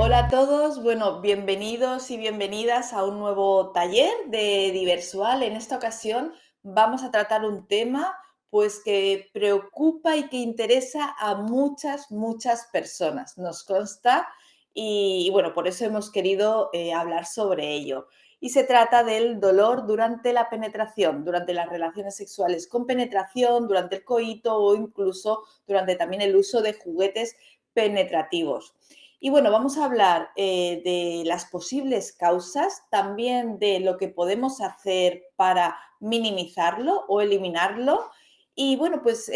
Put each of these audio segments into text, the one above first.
Hola a todos, bueno, bienvenidos y bienvenidas a un nuevo taller de Diversual. En esta ocasión vamos a tratar un tema pues que preocupa y que interesa a muchas personas, nos consta, y bueno, por eso hemos querido hablar sobre ello. Y se trata del dolor durante la penetración, durante las relaciones sexuales con penetración, durante el coito o incluso durante también el uso de juguetes penetrativos. Y bueno, vamos a hablar de las posibles causas, también de lo que podemos hacer para minimizarlo o eliminarlo. Y bueno, pues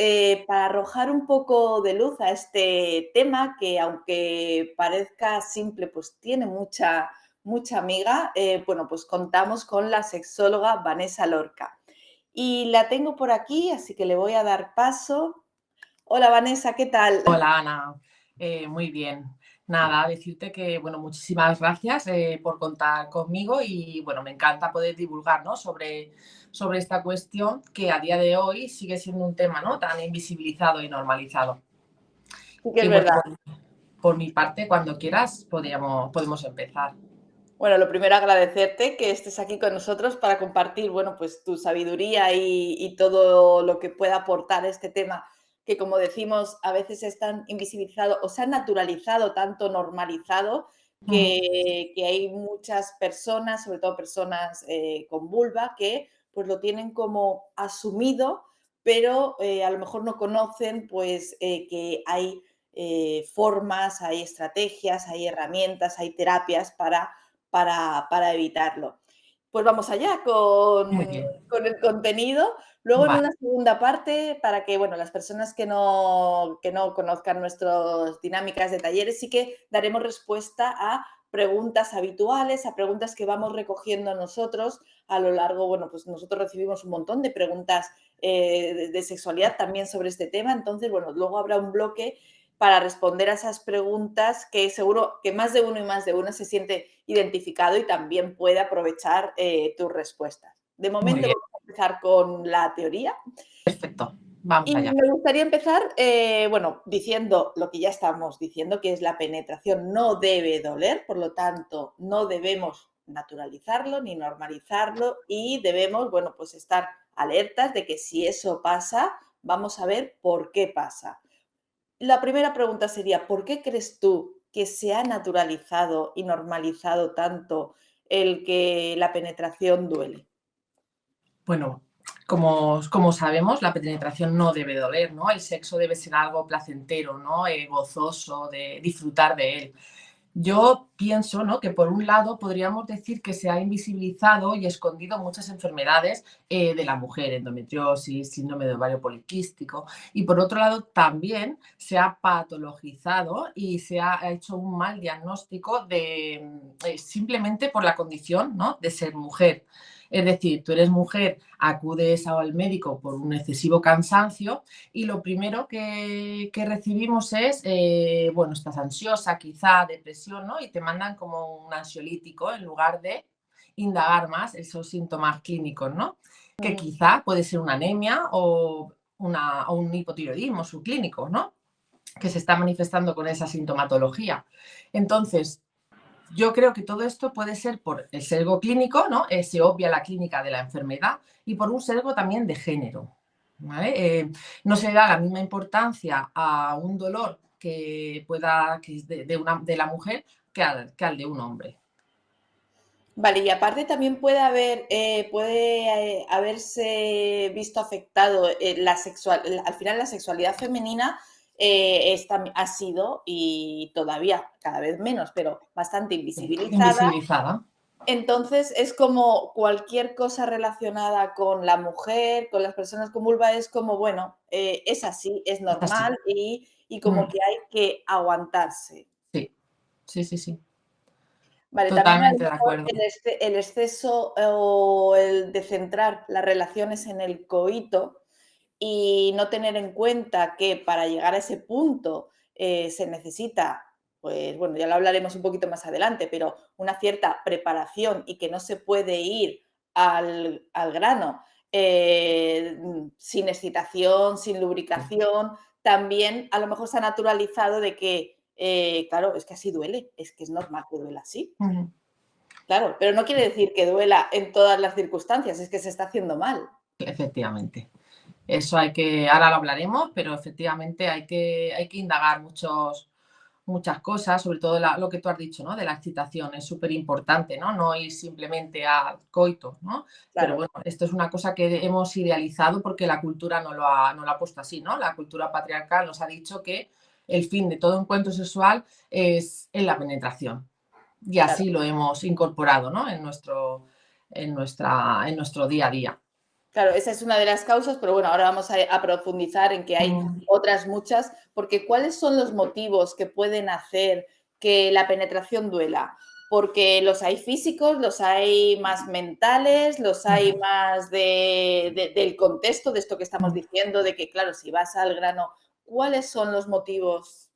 para arrojar un poco de luz a este tema, que aunque parezca simple, pues tiene mucha amiga, bueno, pues contamos con la sexóloga Vanessa Lorca. Y la tengo por aquí, así que le voy a dar paso. Hola Vanessa, ¿qué tal? Hola Ana, muy bien. Nada, decirte que, bueno, muchísimas gracias por contar conmigo y, bueno, me encanta poder divulgar, ¿no? sobre esta cuestión que a día de hoy sigue siendo un tema, ¿no? Tan invisibilizado y normalizado. Sí que Y es bueno, verdad. por mi parte, cuando quieras, podemos empezar. Bueno, lo primero agradecerte que estés aquí con nosotros para compartir, bueno, pues tu sabiduría y todo lo que pueda aportar este tema que, como decimos, a veces es tan invisibilizado o se ha naturalizado, tanto normalizado, Ujú. que hay muchas personas, sobre todo personas con vulva, que pues lo tienen como asumido, pero a lo mejor no conocen pues que hay formas, hay estrategias, hay herramientas, hay terapias para evitarlo. Pues vamos allá Muy bien. con el contenido. Luego en Vale. una segunda parte, para que bueno, las personas que no conozcan nuestras dinámicas de talleres, sí que daremos respuesta a preguntas habituales, a preguntas que vamos recogiendo nosotros a lo largo, bueno, pues nosotros recibimos un montón de preguntas de sexualidad también sobre este tema, entonces, bueno, luego habrá un bloque para responder a esas preguntas que seguro que más de uno y más de una se siente identificado y también puede aprovechar tus respuestas. De Muy momento bien, vamos a empezar con la teoría perfecto. Vamos y allá. me gustaría empezar, bueno, diciendo lo que ya estamos diciendo, que es la penetración no debe doler, por lo tanto, no debemos naturalizarlo ni normalizarlo y debemos, bueno, pues estar alertas de que si eso pasa, vamos a ver por qué pasa. La primera pregunta sería, ¿por qué crees tú que se ha naturalizado y normalizado tanto el que la penetración duele? Bueno, como sabemos, la penetración no debe doler, ¿no? El sexo debe ser algo placentero, ¿no? Gozoso, de disfrutar de él. Yo pienso, ¿no? Que por un lado podríamos decir que se ha invisibilizado y escondido muchas enfermedades de la mujer, endometriosis, síndrome de ovario poliquístico, y por otro lado también se ha patologizado y se ha hecho un mal diagnóstico simplemente por la condición, ¿no? De ser mujer. Es decir, tú eres mujer, acudes al médico por un excesivo cansancio y lo primero que recibimos es, bueno, estás ansiosa, quizá depresión, ¿no? Y te mandan como un ansiolítico en lugar de indagar más esos síntomas clínicos, ¿no? Que Ujú. quizá puede ser una anemia o un hipotiroidismo subclínico, ¿no? Que se está manifestando con esa sintomatología. Entonces, yo creo que todo esto puede ser por el sesgo clínico, ¿no? Se obvia la clínica de la enfermedad y por un sesgo también de género. ¿Vale? No se da la misma importancia a un dolor que es de la mujer que al de un hombre. Vale, y aparte también puede haberse visto afectado al final la sexualidad femenina ha sido y todavía cada vez menos, pero bastante invisibilizada. Invisibilizada. Entonces, es como cualquier cosa relacionada con la mujer, con las personas con vulva, es como, bueno, es así, es Es así. normal y como Mm, que hay que aguantarse. sí, sí, sí, sí. Vale, también a lo Totalmente de mejor acuerdo. el exceso o el de centrar las relaciones en el coito y no tener en cuenta que para llegar a ese punto se necesita, pues bueno, ya lo hablaremos un poquito más adelante, pero una cierta preparación y que no se puede ir al grano sin excitación, sin lubricación, también a lo mejor se ha naturalizado de que claro, es que así duele, es que es normal que duela así. Ujú. Claro, pero no quiere decir que duela en todas las circunstancias, es que se está haciendo mal. Efectivamente. Eso ahora lo hablaremos, pero efectivamente hay que indagar muchas cosas, sobre todo lo que tú has dicho, ¿no? De la excitación, es súper importante, ¿no? No ir simplemente al coito, ¿no? Pero Claro, bueno, esto es una cosa que hemos idealizado porque la cultura no lo ha puesto así, ¿no? La cultura patriarcal nos ha dicho que el fin de todo encuentro sexual es en la penetración. Y claro. así lo hemos incorporado, ¿no? En nuestro día a día. Claro, esa es una de las causas, pero bueno, ahora vamos a profundizar en que hay Mm. otras muchas, porque ¿cuáles son los motivos que pueden hacer que la penetración duela? Porque los hay físicos, los hay más mentales, los hay Ujú. más del contexto, de esto que estamos Mm. diciendo, de que, claro, si vas al grano, ¿cuáles son los motivos?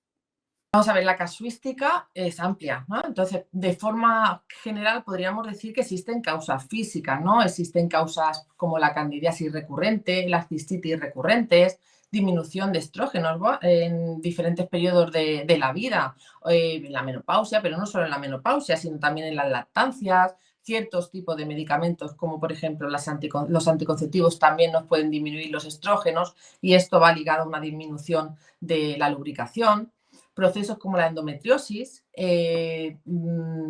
Vamos a ver, la casuística es amplia, ¿no? Entonces, de forma general, podríamos decir que existen causas físicas, ¿no? Existen causas como la candidiasis recurrente, las cistitis recurrentes, disminución de estrógenos, ¿no? En diferentes periodos de la vida, en la menopausia, pero no solo en la menopausia, sino también en las lactancias, ciertos tipos de medicamentos, como por ejemplo los anticonceptivos, también nos pueden disminuir los estrógenos y esto va ligado a una disminución de la lubricación. Procesos como la endometriosis,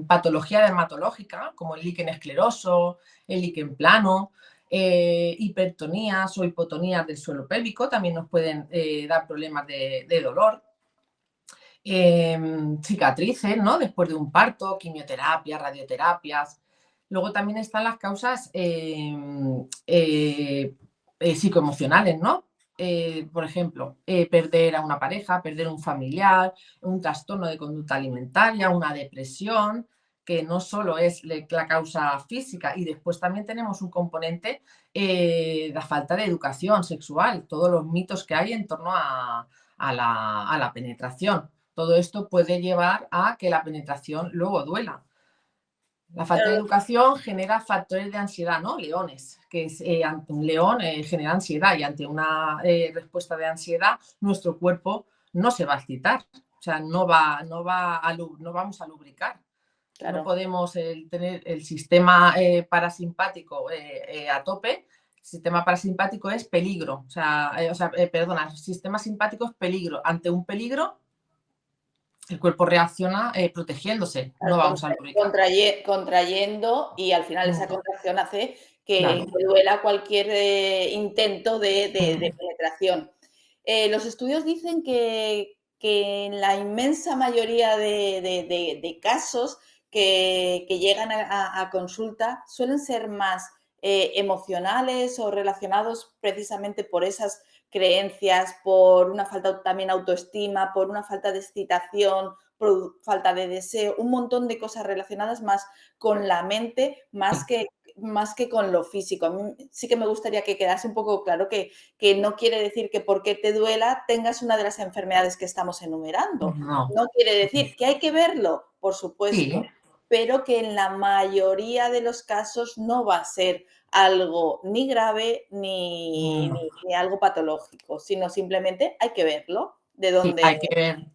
patología dermatológica como el líquen escleroso, el líquen plano, hipertonías o hipotonías del suelo pélvico también nos pueden dar problemas de dolor. Cicatrices, ¿no? Después de un parto, quimioterapia, radioterapias. Luego también están las causas psicoemocionales, ¿no? Por ejemplo, perder a una pareja, perder un familiar, un trastorno de conducta alimentaria, una depresión, que no solo es la causa física, y después también tenemos un componente, la falta de educación sexual, todos los mitos que hay en torno a la penetración. Todo esto puede llevar a que la penetración luego duela. La falta de Claro, educación genera factores de ansiedad, ¿no? Leones, que es, ante un león genera ansiedad y ante una respuesta de ansiedad nuestro cuerpo no se va a excitar, o sea, no vamos a lubricar. No claro. podemos tener el sistema parasimpático a tope. El sistema parasimpático es peligro, perdona, el sistema simpático es peligro. Ante un peligro, el cuerpo reacciona protegiéndose, no vamos a lubricar. Contrayendo y al final esa Mm. contracción hace que Claro. duela cualquier intento de Mm. penetración. Los estudios dicen que en la inmensa mayoría de casos que llegan a consulta suelen ser más emocionales o relacionados precisamente por esas creencias, por una falta también autoestima, por una falta de excitación, falta de deseo, un montón de cosas relacionadas más con la mente, Sí. más que con lo físico. A mí sí que me gustaría que quedase un poco claro que no quiere decir que porque te duela tengas una de las enfermedades que estamos enumerando. No. No quiere decir que hay que verlo, por supuesto, Sí, pero que en la mayoría de los casos no va a ser algo ni grave mm, ni algo patológico, sino simplemente hay que verlo, de sí, dónde,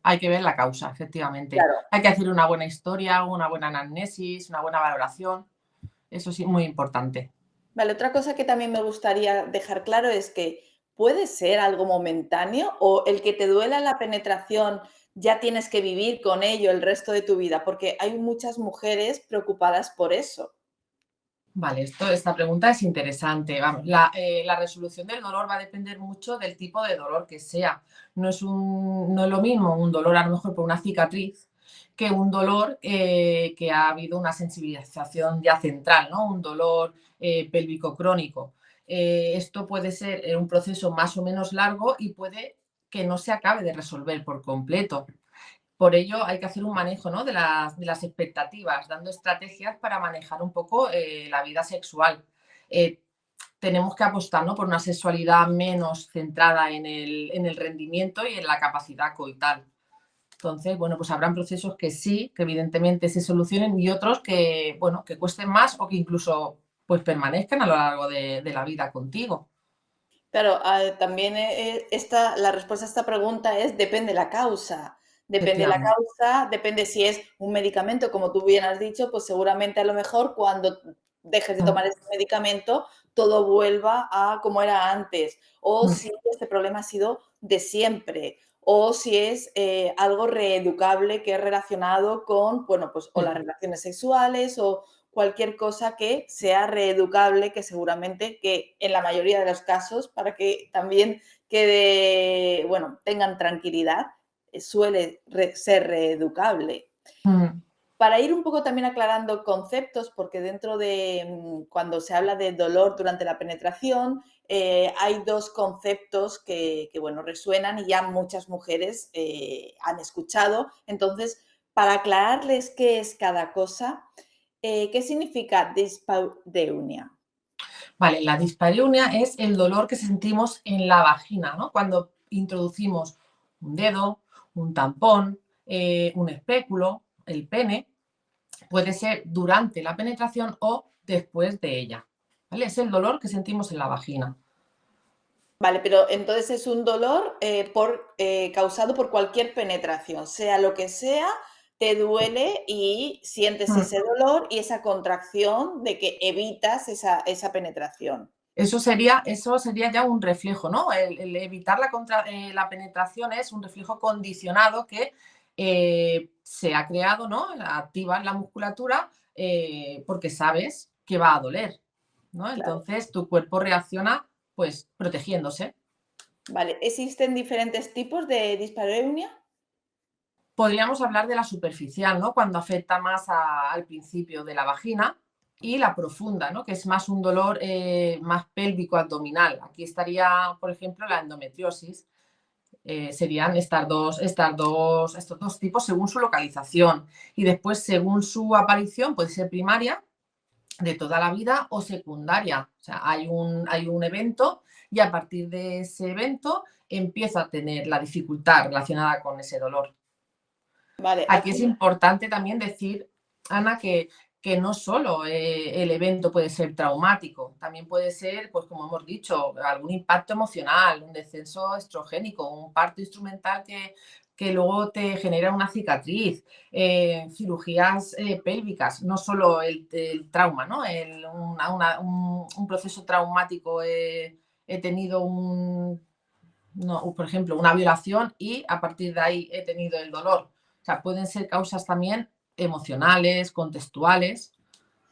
hay que ver la causa, efectivamente. claro. Hay que hacer una buena historia, una buena anamnesis, una buena valoración. Eso sí, muy importante. Vale, otra cosa que también me gustaría dejar claro es que puede ser algo momentáneo o el que te duela la penetración ya tienes que vivir con ello el resto de tu vida, porque hay muchas mujeres preocupadas por eso. Vale, esta pregunta es interesante. Vamos, la resolución del dolor va a depender mucho del tipo de dolor que sea. No es lo mismo un dolor a lo mejor por una cicatriz que un dolor que ha habido una sensibilización ya central, ¿no? Un dolor pélvico crónico. Esto puede ser un proceso más o menos largo y puede que no se acabe de resolver por completo. Por ello hay que hacer un manejo, ¿no? de las expectativas, dando estrategias para manejar un poco la vida sexual. Eh, Tenemos que apostar, ¿no? por una sexualidad menos centrada en el rendimiento y en la capacidad coital. Entonces, bueno, pues habrán procesos que sí, que evidentemente se solucionen y otros que, bueno, que cuesten más o que incluso pues permanezcan a lo largo de la vida contigo. Claro, también la respuesta a esta pregunta es depende la causa. Depende la efectivamente. causa, depende si es un medicamento, como tú bien has dicho, pues seguramente a lo mejor cuando dejes de Mm, tomar ese medicamento todo vuelva a como era antes, o mm, si este problema ha sido de siempre, o si es algo reeducable que es relacionado con, bueno, pues o las sí. relaciones sexuales o cualquier cosa que sea reeducable, que seguramente que en la mayoría de los casos, para que también quede, bueno, tengan tranquilidad, suele ser reeducable. Mm. Para ir un poco también aclarando conceptos, porque dentro de cuando se habla de dolor durante la penetración, hay dos conceptos bueno, resuenan y ya muchas mujeres han escuchado. Entonces, para aclararles qué es cada cosa, ¿qué significa dispareunia? Vale, la dispareunia es el dolor que sentimos en la vagina, ¿no? Cuando introducimos un dedo, un tampón, un espéculo, el pene, puede ser durante la penetración o después de ella. ¿Vale? Es el dolor que sentimos en la vagina. Vale, pero entonces es un dolor causado por cualquier penetración, sea lo que sea, te duele y sientes Mm. ese dolor y esa contracción de que evitas esa penetración. Eso sería ya un reflejo, ¿no? El evitar la penetración es un reflejo condicionado que se ha creado, ¿no? Activa la musculatura porque sabes que va a doler, ¿no? Claro. Entonces tu cuerpo reacciona pues protegiéndose. Vale, ¿existen diferentes tipos de dispareunia? Podríamos hablar de la superficial, ¿no? Cuando afecta más al principio de la vagina y la profunda, ¿no? Que es más un dolor más pélvico abdominal. Aquí estaría, por ejemplo, la endometriosis. Serían estos dos tipos según su localización. Y después, según su aparición, puede ser primaria de toda la vida o secundaria. O sea, hay un evento y a partir de ese evento empiezo a tener la dificultad relacionada con ese dolor. Vale, Aquí es aquí, importante también decir, Ana, que no solo el evento puede ser traumático, también puede ser, pues como hemos dicho, algún impacto emocional, un descenso estrogénico, un parto instrumental que luego te genera una cicatriz, cirugías pélvicas, no solo el trauma, ¿no? Un proceso traumático, he tenido no, por ejemplo, una violación y a partir de ahí he tenido el dolor. O sea, pueden ser causas también emocionales, contextuales.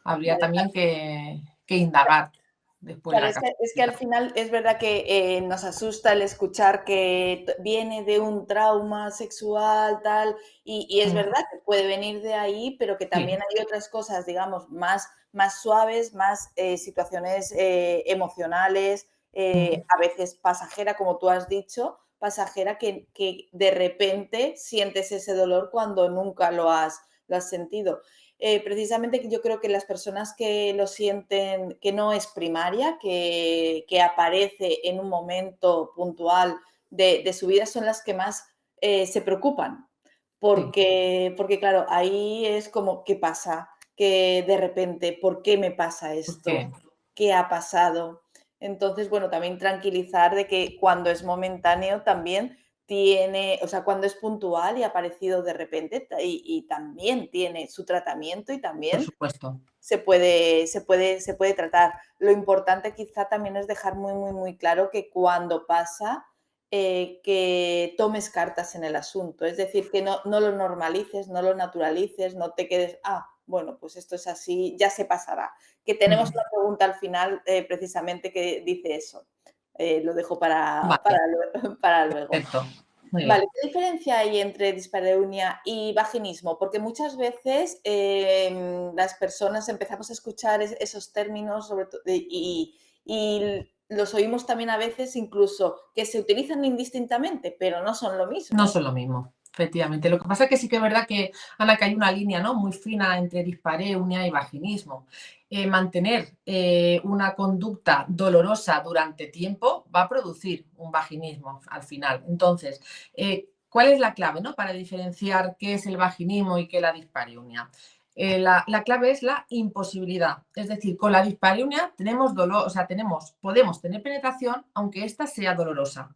Habría vale, también que indagar después claro, la es que al casuística. final es verdad que nos asusta el escuchar que viene de un trauma sexual, tal, y es Mm, verdad que puede venir de ahí, pero que sí, también hay otras cosas, digamos, más suaves, más situaciones emocionales, mm, a veces pasajera, como tú has dicho, pasajera que de repente sientes ese dolor cuando nunca lo has sentido. Precisamente yo creo que las personas que lo sienten, que no es primaria, que aparece en un momento puntual de su vida, son las que más se preocupan. sí. Porque, claro, ahí es como, ¿qué pasa? Que de repente, ¿por qué me pasa Porque esto? ¿Qué ha pasado? Entonces, bueno, también tranquilizar de que cuando es momentáneo también tiene, o sea, cuando es puntual y ha aparecido de repente y también tiene su tratamiento y por también supuesto. se puede tratar. Lo importante quizá también es dejar muy, muy, muy claro que cuando pasa, que tomes cartas en el asunto. Es decir, que no lo normalices, no lo naturalices, no te quedes, bueno, pues esto es así, ya se pasará. Que tenemos Mm, una pregunta al final precisamente que dice eso. Lo dejo para, vale, para, para luego. perfecto. Muy Vale, bien. ¿qué diferencia hay entre dispareunia y vaginismo? Porque muchas veces las personas empezamos a escuchar esos términos y los oímos también a veces incluso que se utilizan indistintamente, pero no son lo No mismo. son lo mismo, efectivamente. Lo que pasa es que sí que es verdad que, Ana, que hay una línea, ¿no? Muy fina entre dispareunia y vaginismo. Mantener una conducta dolorosa durante tiempo va a producir un vaginismo al final. Entonces, ¿cuál es la clave, ¿no? Para diferenciar qué es el vaginismo y qué es la dispareunia. La clave es la imposibilidad. Es decir, con la dispareunia tenemos dolor, o sea, podemos tener penetración aunque ésta sea dolorosa.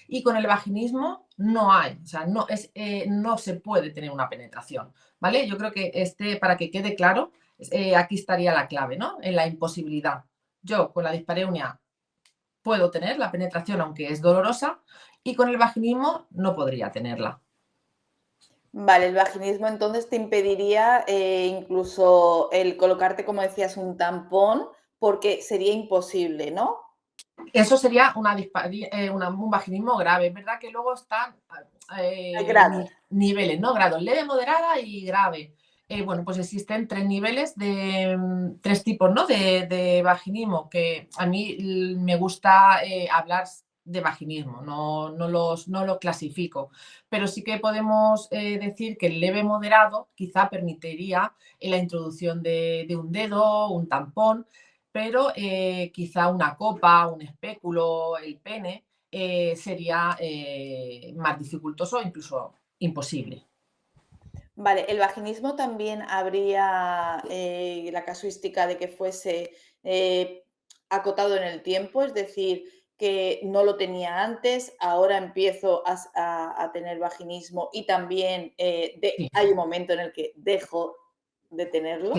Y con el vaginismo no hay, o sea, no se puede tener una penetración, ¿vale? Yo creo que para que quede claro, aquí estaría la clave, ¿no? En la imposibilidad. Yo con la dispareunia puedo tener la penetración aunque es dolorosa y con el vaginismo no podría tenerla. Vale, el vaginismo entonces te impediría incluso el colocarte, como decías, un tampón, porque sería imposible, ¿no? Eso sería un vaginismo grave. Es verdad que luego están Hay grados. niveles, ¿no? Grados leve, moderada y grave. Bueno, pues existen tres niveles tres tipos, ¿no? De vaginismo, que a mí me gusta hablar de vaginismo, no lo clasifico, pero sí que podemos decir que el leve moderado quizá permitiría la introducción de un dedo, un tampón, pero quizá una copa, un espéculo, el pene, sería más dificultoso, incluso imposible. Vale, el vaginismo también habría la casuística de que fuese eh, acotado en el tiempo, es decir, que no lo tenía antes, ahora empiezo a tener vaginismo y también Sí, hay un momento en el que dejo de sí, tenerlo.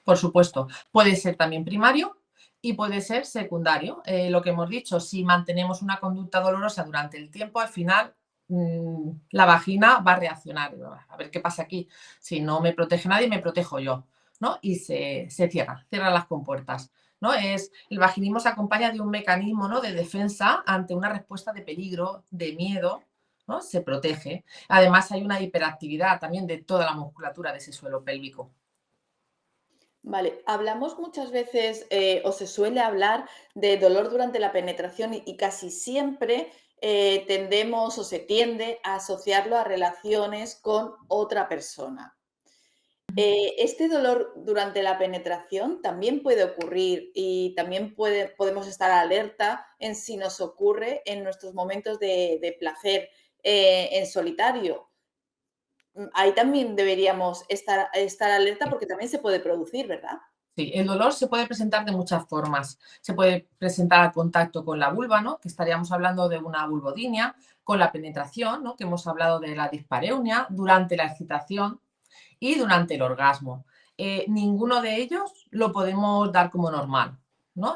por supuesto. Puede ser también primario y puede ser secundario. Lo que hemos dicho, si mantenemos una conducta dolorosa durante el tiempo, al final la vagina va a reaccionar. A ver qué pasa aquí. Si no me protege nadie, me protejo yo, ¿no? Y se cierran las compuertas. ¿No? El vaginismo se acompaña de un mecanismo, ¿no? De defensa ante una respuesta de peligro, de miedo, ¿no? Se protege. Además, hay una hiperactividad también de toda la musculatura de ese suelo pélvico. Vale, hablamos muchas veces o se suele hablar de dolor durante la penetración y casi siempre tendemos o se tiende a asociarlo a relaciones con otra persona. Este dolor durante la penetración también puede ocurrir y también podemos estar alerta en si nos ocurre en nuestros momentos de placer en solitario. Ahí también deberíamos estar alerta porque también se puede producir, ¿verdad? Sí, el dolor se puede presentar de muchas formas. Se puede presentar al contacto con la vulva, ¿no? Que estaríamos hablando de una vulvodinia, con la penetración, ¿no? Que hemos hablado de la dispareunia, durante la excitación y durante el orgasmo. Ninguno de ellos lo podemos dar como normal, ¿no?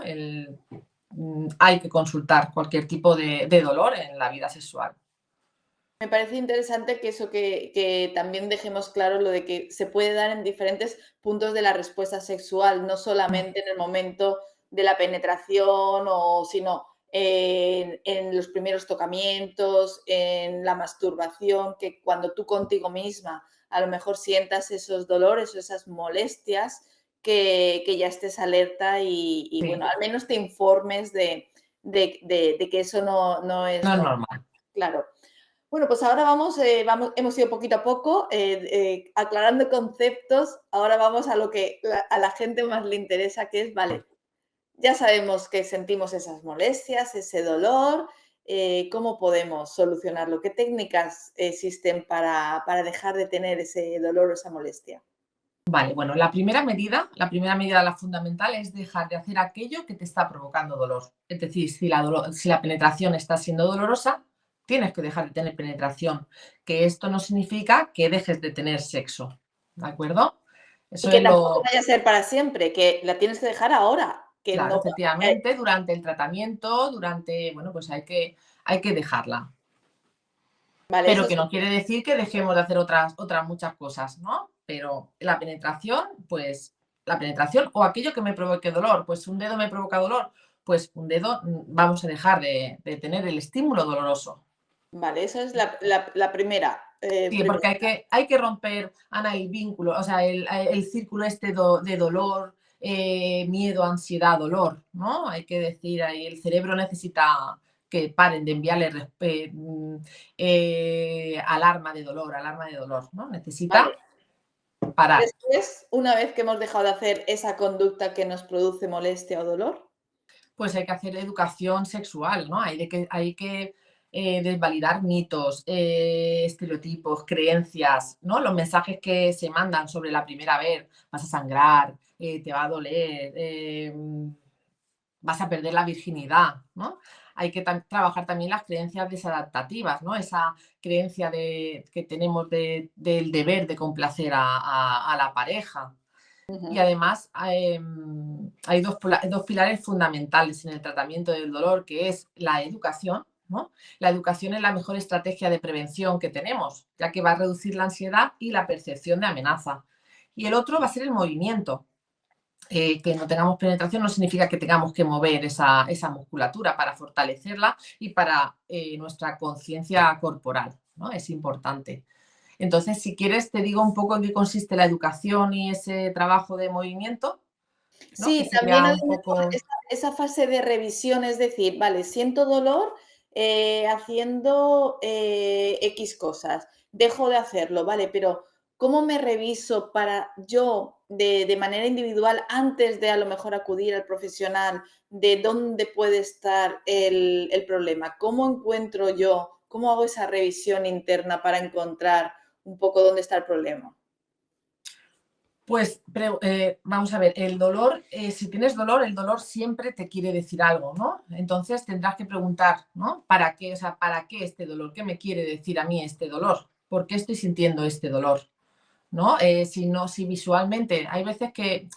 Hay que consultar cualquier tipo de dolor en la vida sexual. Me parece interesante que eso que también dejemos claro lo de que se puede dar en diferentes puntos de la respuesta sexual, no solamente en el momento de la penetración o sino en los primeros tocamientos, en la masturbación, que cuando tú contigo misma a lo mejor sientas esos dolores o esas molestias, que ya estés alerta y Sí, bueno, al menos te informes de que eso no es no es normal, normal. claro. Bueno, pues ahora vamos, hemos ido poquito a poco aclarando conceptos. Ahora vamos a lo que a la gente más le interesa, que es, vale, ya sabemos que sentimos esas molestias, ese dolor, ¿cómo podemos solucionarlo? ¿Qué técnicas existen para dejar de tener ese dolor o esa molestia? Vale, bueno, la primera medida, la fundamental, es dejar de hacer aquello que te está provocando dolor. Es decir, si la penetración está siendo dolorosa, tienes que dejar de tener penetración, que esto no significa que dejes de tener sexo, ¿de acuerdo? Y Eso que es tampoco lo, vaya a ser para siempre, que la tienes que dejar ahora, que claro, no, efectivamente, durante el tratamiento, bueno, pues hay que dejarla. vale, Pero eso que sí. no quiere decir que dejemos de hacer otras muchas cosas, ¿no? Pero la penetración, pues la penetración o aquello que me provoque dolor, pues un dedo me provoca dolor, pues un dedo vamos a dejar de tener el estímulo doloroso. Vale, esa es la primera. Sí, porque hay que romper, Ana, el vínculo, o sea, el círculo de dolor, miedo, ansiedad, dolor, ¿no? Hay que decir ahí, el cerebro necesita que paren de enviarle alarma de dolor, ¿no? Vale. Necesita parar. Después, una vez que hemos dejado de hacer esa conducta que nos produce molestia o dolor, Pues hay que hacer educación sexual, ¿no? Hay que desvalidar mitos, estereotipos, creencias, ¿no? Los mensajes que se mandan sobre la primera vez, vas a sangrar, te va a doler, vas a perder la virginidad, ¿no? Hay que trabajar también las creencias desadaptativas, ¿no? Esa creencia que tenemos del deber de complacer a la pareja. Y Ujú. además hay dos pilares fundamentales en el tratamiento del dolor, que es la educación, ¿no? La educación es la mejor estrategia de prevención que tenemos, ya que va a reducir la ansiedad y la percepción de amenaza. Y el otro va a ser el movimiento. Que no tengamos penetración no significa que tengamos que mover esa musculatura para fortalecerla y para nuestra conciencia corporal, ¿no? Es importante. Entonces, si quieres, te digo un poco en qué consiste la educación y ese trabajo de movimiento, ¿no? Que Sí, también sería a un lo mejor poco esa fase de revisión, es decir, vale, siento dolor haciendo X cosas, dejo de hacerlo, vale, pero ¿cómo me reviso para yo de manera individual, antes de a lo mejor acudir al profesional, de dónde puede estar el problema? ¿Cómo encuentro yo, cómo hago esa revisión interna para encontrar un poco dónde está el problema? pues vamos a ver, el dolor, si tienes dolor, el dolor siempre te quiere decir algo, ¿no? Entonces tendrás que preguntar, ¿no? ¿Para qué? O sea, ¿para qué este dolor? ¿Qué me quiere decir a mí este dolor? ¿Por qué estoy sintiendo este dolor? ¿No? Si no, si visualmente, hay veces que,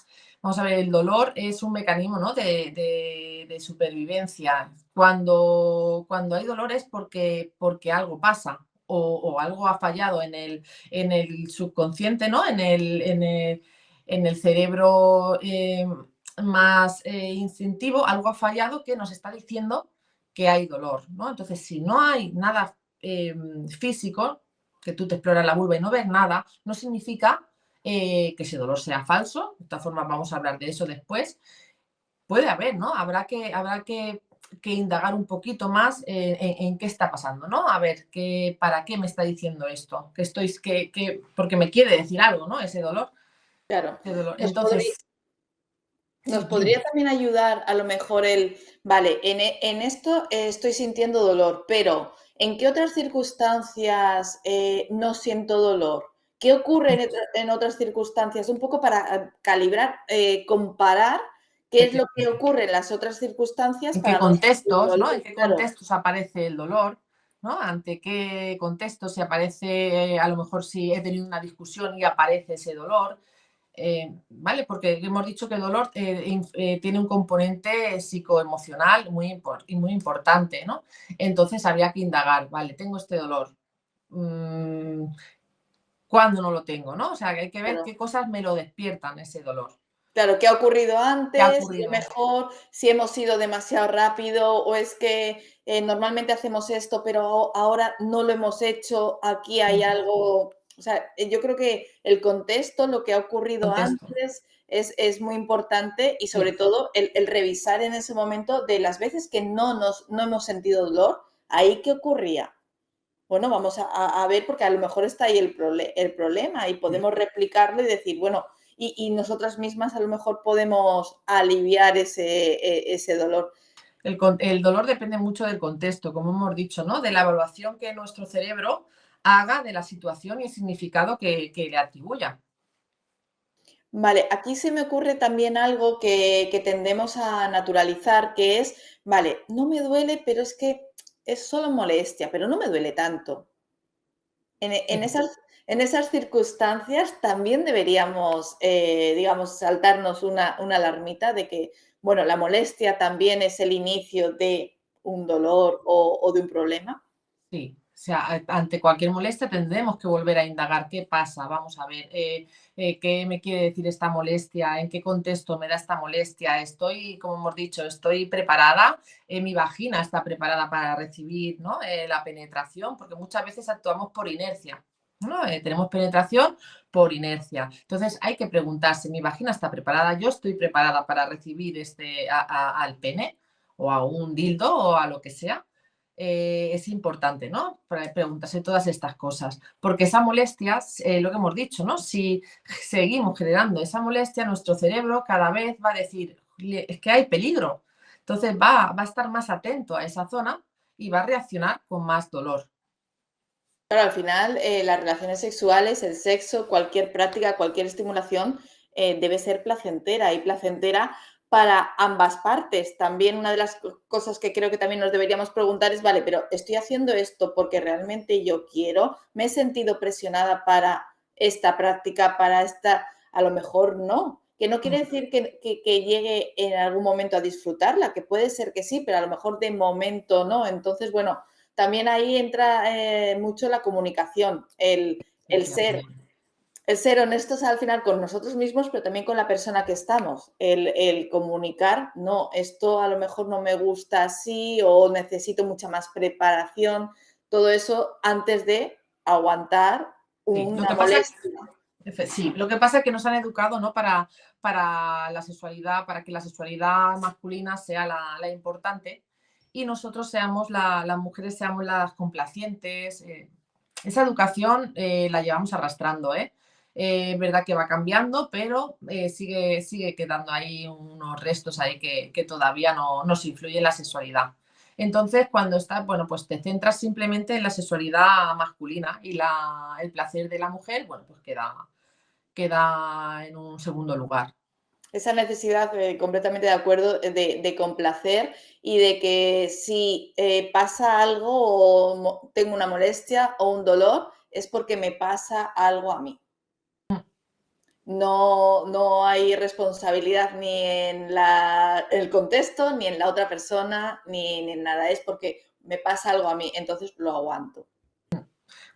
vamos a ver, el dolor es un mecanismo, ¿no? de supervivencia. Cuando hay dolor es porque algo pasa o algo ha fallado en el subconsciente, ¿no? En el cerebro más instintivo, algo ha fallado que nos está diciendo que hay dolor, ¿no? Entonces, si no hay nada físico, que tú te exploras la vulva y no ves nada, no significa que ese dolor sea falso. De todas formas, vamos a hablar de eso después. Puede haber, ¿no? Habrá que indagar un poquito más en qué está pasando, ¿no? A ver, ¿para qué me está diciendo esto? Porque me quiere decir algo, ¿no? Ese dolor. Claro, Ese dolor. nos podría, Entonces, Nos sí, dime. podría también ayudar a lo mejor vale, en esto estoy sintiendo dolor, pero ¿en qué otras circunstancias no siento dolor? ¿Qué ocurre en otras circunstancias? Un poco para calibrar, comparar qué es lo que ocurre en las otras circunstancias En qué para no sentir contextos, ¿no? En dolor. qué Claro, contextos aparece el dolor, ¿no? Ante qué contextos, si aparece, a lo mejor si he tenido una discusión y aparece ese dolor, ¿vale? Porque hemos dicho que el dolor tiene un componente psicoemocional muy importante, ¿no? Entonces habría que indagar, ¿vale? Tengo este dolor. mm, ¿Cuándo no lo tengo, no? O sea, que hay que ver claro. qué cosas me lo despiertan ese dolor. Claro, ¿qué ha ocurrido ¿Qué ha antes? A lo ocurrido? mejor si hemos ido demasiado rápido o es que normalmente hacemos esto, pero ahora no lo hemos hecho, aquí hay Mm, algo, o sea, yo creo que el contexto, lo que ha ocurrido Contesto. antes es muy importante y sobre Sí, todo el revisar en ese momento de las veces que no hemos sentido dolor, ahí qué ocurría. Bueno, vamos a ver, porque a lo mejor está ahí el problema y sí. podemos replicarlo y decir, bueno, y nosotras mismas a lo mejor podemos aliviar ese dolor. El dolor depende mucho del contexto, como hemos dicho, ¿no? De la evaluación que nuestro cerebro haga de la situación y el significado que le atribuya. Vale, aquí se me ocurre también algo que tendemos a naturalizar, que es, vale, no me duele, pero es que es solo molestia, pero no me duele tanto. En, e- en Sí, esas, en esas circunstancias también deberíamos, digamos, saltarnos una alarmita de que, bueno, la molestia también es el inicio de un dolor o de un problema. sí. O sea, ante cualquier molestia tendremos que volver a indagar qué pasa, vamos a ver, qué me quiere decir esta molestia, en qué contexto me da esta molestia, estoy, como hemos dicho, estoy preparada, mi vagina está preparada para recibir, ¿no? La penetración, porque muchas veces actuamos por inercia, ¿no? Tenemos penetración por inercia. Entonces hay que preguntarse, ¿mi vagina está preparada? ¿Yo estoy preparada para recibir al pene o a un dildo o a lo que sea? Es importante, ¿no? Para preguntarse todas estas cosas, porque esa molestia, lo que hemos dicho, ¿no? Si seguimos generando esa molestia, nuestro cerebro cada vez va a decir, es que hay peligro. Entonces va a estar más atento a esa zona y va a reaccionar con más dolor. Claro, al final, las relaciones sexuales, el sexo, cualquier práctica, cualquier estimulación debe ser placentera y placentera para ambas partes. También una de las cosas que creo que también nos deberíamos preguntar es, vale, pero ¿estoy haciendo esto porque realmente yo quiero? ¿Me he sentido presionada para esta práctica, para esta? A lo mejor no. Que no quiere decir que llegue en algún momento a disfrutarla, que puede ser que sí, pero a lo mejor de momento no. Entonces, bueno, también ahí entra mucho la comunicación, el ser Efectivamente. el ser honestos al final con nosotros mismos, pero también con la persona que estamos. El comunicar, no, esto a lo mejor no me gusta así o necesito mucha más preparación, todo eso antes de aguantar Sí, lo una que pasa molestia. Sí, lo que pasa es que nos han educado, ¿no? Para la sexualidad, para que la sexualidad masculina sea la importante y nosotros seamos las mujeres seamos las complacientes. Esa educación la llevamos arrastrando, ¿eh? Es verdad que va cambiando, pero sigue quedando ahí unos restos ahí que todavía no nos influye en la sexualidad. Entonces, cuando estás, bueno, pues te centras simplemente en la sexualidad masculina y el placer de la mujer, bueno, pues queda en un segundo lugar. Esa necesidad, completamente de acuerdo, de complacer y de que si pasa algo o tengo una molestia o un dolor, es porque me pasa algo a mí. No, no hay responsabilidad ni en el contexto, ni en la otra persona, ni en nada. Es porque me pasa algo a mí, entonces lo aguanto.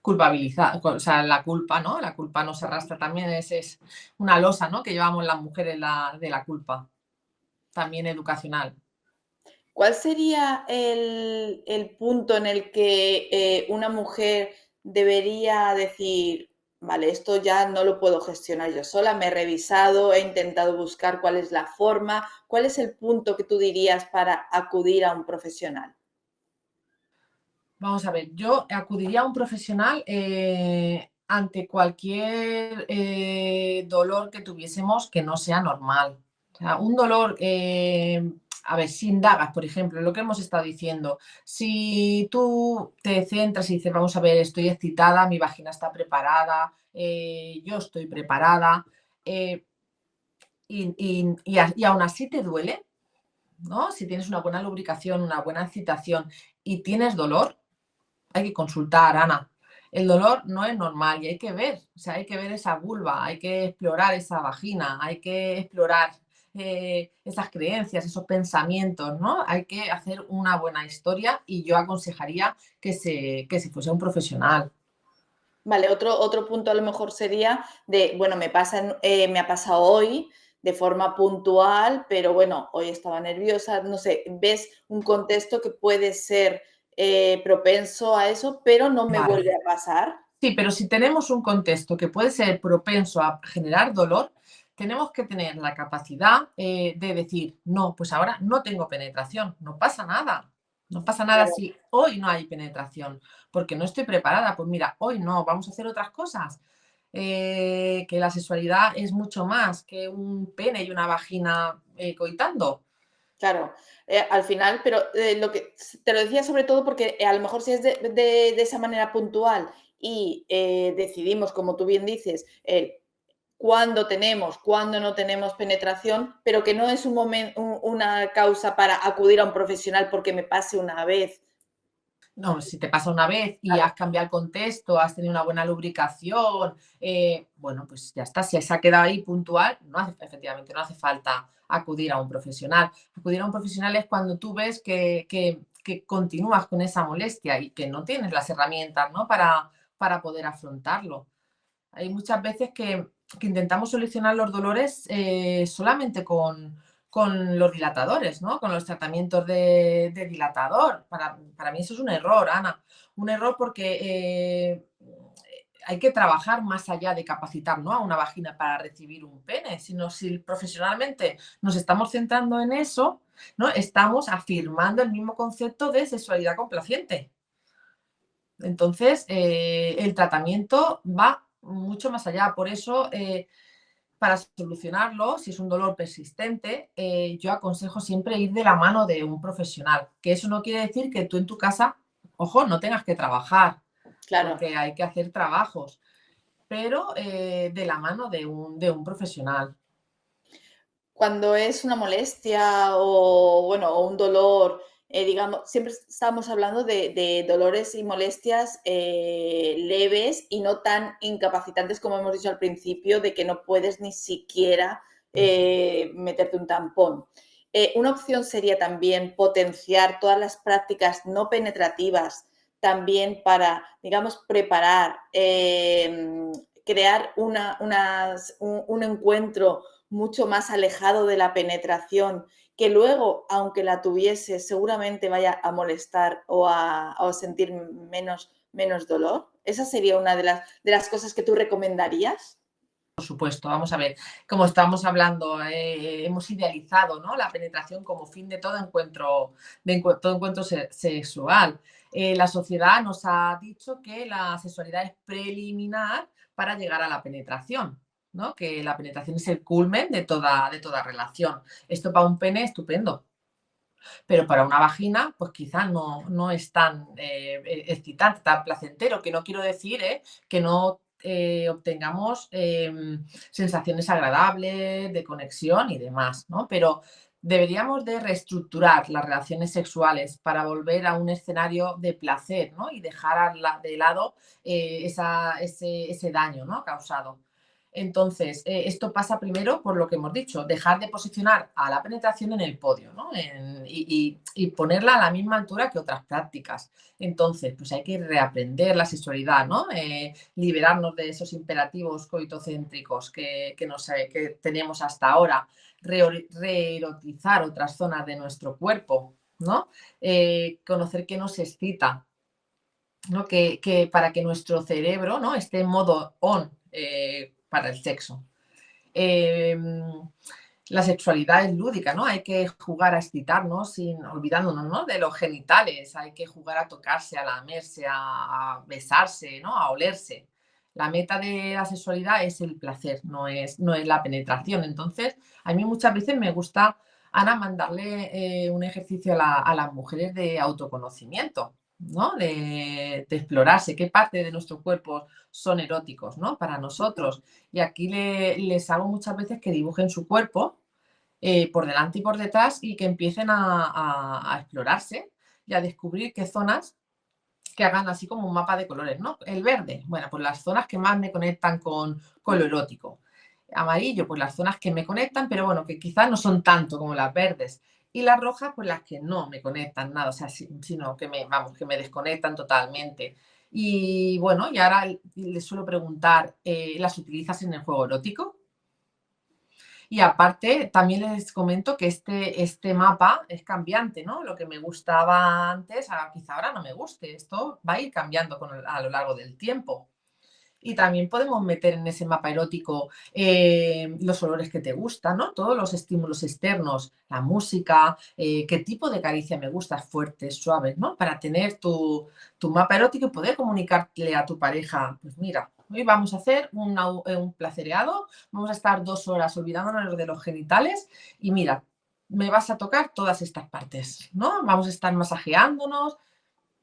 Culpabilizar, o sea, la culpa, ¿no? La culpa nos arrastra también, es una losa, ¿no? Que llevamos las mujeres de la culpa, también educacional. ¿Cuál sería el punto en el que una mujer debería decir, vale, esto ya no lo puedo gestionar yo sola, me he revisado, he intentado buscar cuál es la forma, cuál es el punto que tú dirías para acudir a un profesional? Vamos a ver, yo acudiría a un profesional ante cualquier dolor que tuviésemos que no sea normal. O sea, un dolor, a ver, si indagas, por ejemplo, lo que hemos estado diciendo, si tú te centras y dices, vamos a ver, estoy excitada, mi vagina está preparada, yo estoy preparada, eh, y aún así te duele, ¿no? Si tienes una buena lubricación, una buena excitación y tienes dolor, hay que consultar, Ana. El dolor no es normal y hay que ver, o sea, hay que ver esa vulva, hay que explorar esa vagina, hay que explorar esas creencias, esos pensamientos, ¿no? Hay que hacer una buena historia y yo aconsejaría que se fuese un profesional. Vale, otro punto a lo mejor sería de, bueno, me ha pasado hoy de forma puntual, pero bueno, hoy estaba nerviosa, no sé, ves un contexto que puede ser propenso a eso, pero no me Vale. vuelve a pasar. Sí, pero si tenemos un contexto que puede ser propenso a generar dolor, tenemos que tener la capacidad de decir, no, pues ahora no tengo penetración, no pasa nada. No pasa nada Claro, si hoy no hay penetración, porque no estoy preparada. Pues mira, hoy no, vamos a hacer otras cosas. Que la sexualidad es mucho más que un pene y una vagina coitando. claro. Al final, pero lo que te lo decía sobre todo porque a lo mejor si es de esa manera puntual y decidimos, como tú bien dices, cuándo tenemos, cuándo no tenemos penetración, pero que no es una causa para acudir a un profesional porque me pase una vez. No, si te pasa una vez y Claro, has cambiado el contexto, has tenido una buena lubricación, bueno, pues ya está. Si se ha quedado ahí puntual, efectivamente no hace falta acudir a un profesional. Acudir a un profesional es cuando tú ves que continúas con esa molestia y que no tienes las herramientas, ¿no? Para poder afrontarlo. Hay muchas veces que intentamos solucionar los dolores solamente con los dilatadores, ¿no? Con los tratamientos de dilatador. Para mí eso es un error, Ana. Un error porque hay que trabajar más allá de capacitar, ¿no? A una vagina para recibir un pene, sino si profesionalmente nos estamos centrando en eso, ¿no? Estamos afirmando el mismo concepto de sexualidad complaciente. Entonces, el tratamiento va mucho más allá. Por eso, para solucionarlo, si es un dolor persistente, yo aconsejo siempre ir de la mano de un profesional. Que eso no quiere decir que tú en tu casa, ojo, no tengas que trabajar, claro. porque hay que hacer trabajos, pero de la mano de un profesional. Cuando es una molestia o, bueno, o un dolor, digamos, siempre estamos hablando de dolores y molestias leves y no tan incapacitantes como hemos dicho al principio, de que no puedes ni siquiera meterte un tampón. Una opción sería también potenciar todas las prácticas no penetrativas también para, digamos, preparar, crear un encuentro mucho más alejado de la penetración, que luego, aunque la tuviese, seguramente vaya a molestar o a sentir menos dolor. Esa sería una de las cosas que tú recomendarías. Por supuesto, vamos a ver, como estábamos hablando, hemos idealizado, ¿no?, la penetración como fin de todo encuentro, todo encuentro sexual. La sociedad nos ha dicho que la sexualidad es preliminar para llegar a la penetración, ¿no? Que la penetración es el culmen de toda relación. Esto para un pene estupendo, pero para una vagina, pues quizás no es tan excitante, tan placentero, que no quiero decir que no obtengamos sensaciones agradables de conexión y demás, ¿no? Pero deberíamos de reestructurar las relaciones sexuales para volver a un escenario de placer, ¿no? Y dejar de lado ese daño, ¿no?, causado. Entonces, esto pasa primero por lo que hemos dicho, dejar de posicionar a la penetración en el podio, ¿no? Y ponerla a la misma altura que otras prácticas. Entonces, pues hay que reaprender la sexualidad, ¿no? Liberarnos de esos imperativos coitocéntricos que tenemos hasta ahora, reerotizar otras zonas de nuestro cuerpo, ¿no? Conocer qué nos excita, ¿no? Para que nuestro cerebro, ¿no?, esté en modo on para el sexo. Eh, la sexualidad es lúdica, ¿no? Hay que jugar a excitarnos sin olvidándonos, ¿no?, de los genitales. Hay que jugar a tocarse, a lamerse, a besarse, ¿no?, a olerse. La meta de la sexualidad es el placer, no es la penetración. Entonces, a mí muchas veces me gusta, Ana, mandarle un ejercicio a las mujeres de autoconocimiento, ¿no? De explorarse qué parte de nuestro cuerpo son eróticos, ¿no?, para nosotros. Y aquí les hago muchas veces que dibujen su cuerpo por delante y por detrás y que empiecen a explorarse y a descubrir qué zonas, que hagan así como un mapa de colores, ¿no? El verde, bueno, pues las zonas que más me conectan con lo erótico. Amarillo, pues las zonas que me conectan, pero bueno, que quizás no son tanto como las verdes. Y las rojas, pues las que no me conectan nada, o sea, sino que vamos, que me desconectan totalmente. Y bueno, y ahora les suelo preguntar, ¿las utilizas en el juego erótico? Y aparte, también les comento que este mapa es cambiante, ¿no? Lo que me gustaba antes, quizá ahora no me guste. Esto va a ir cambiando a lo largo del tiempo. Y también podemos meter en ese mapa erótico los olores que te gustan, ¿no? Todos los estímulos externos, la música, qué tipo de caricia me gusta, fuertes, suaves, ¿no? Para tener tu mapa erótico y poder comunicarle a tu pareja, pues mira, hoy vamos a hacer un placereado, vamos a estar 2 horas olvidándonos de los genitales y mira, me vas a tocar todas estas partes, ¿no? Vamos a estar masajeándonos,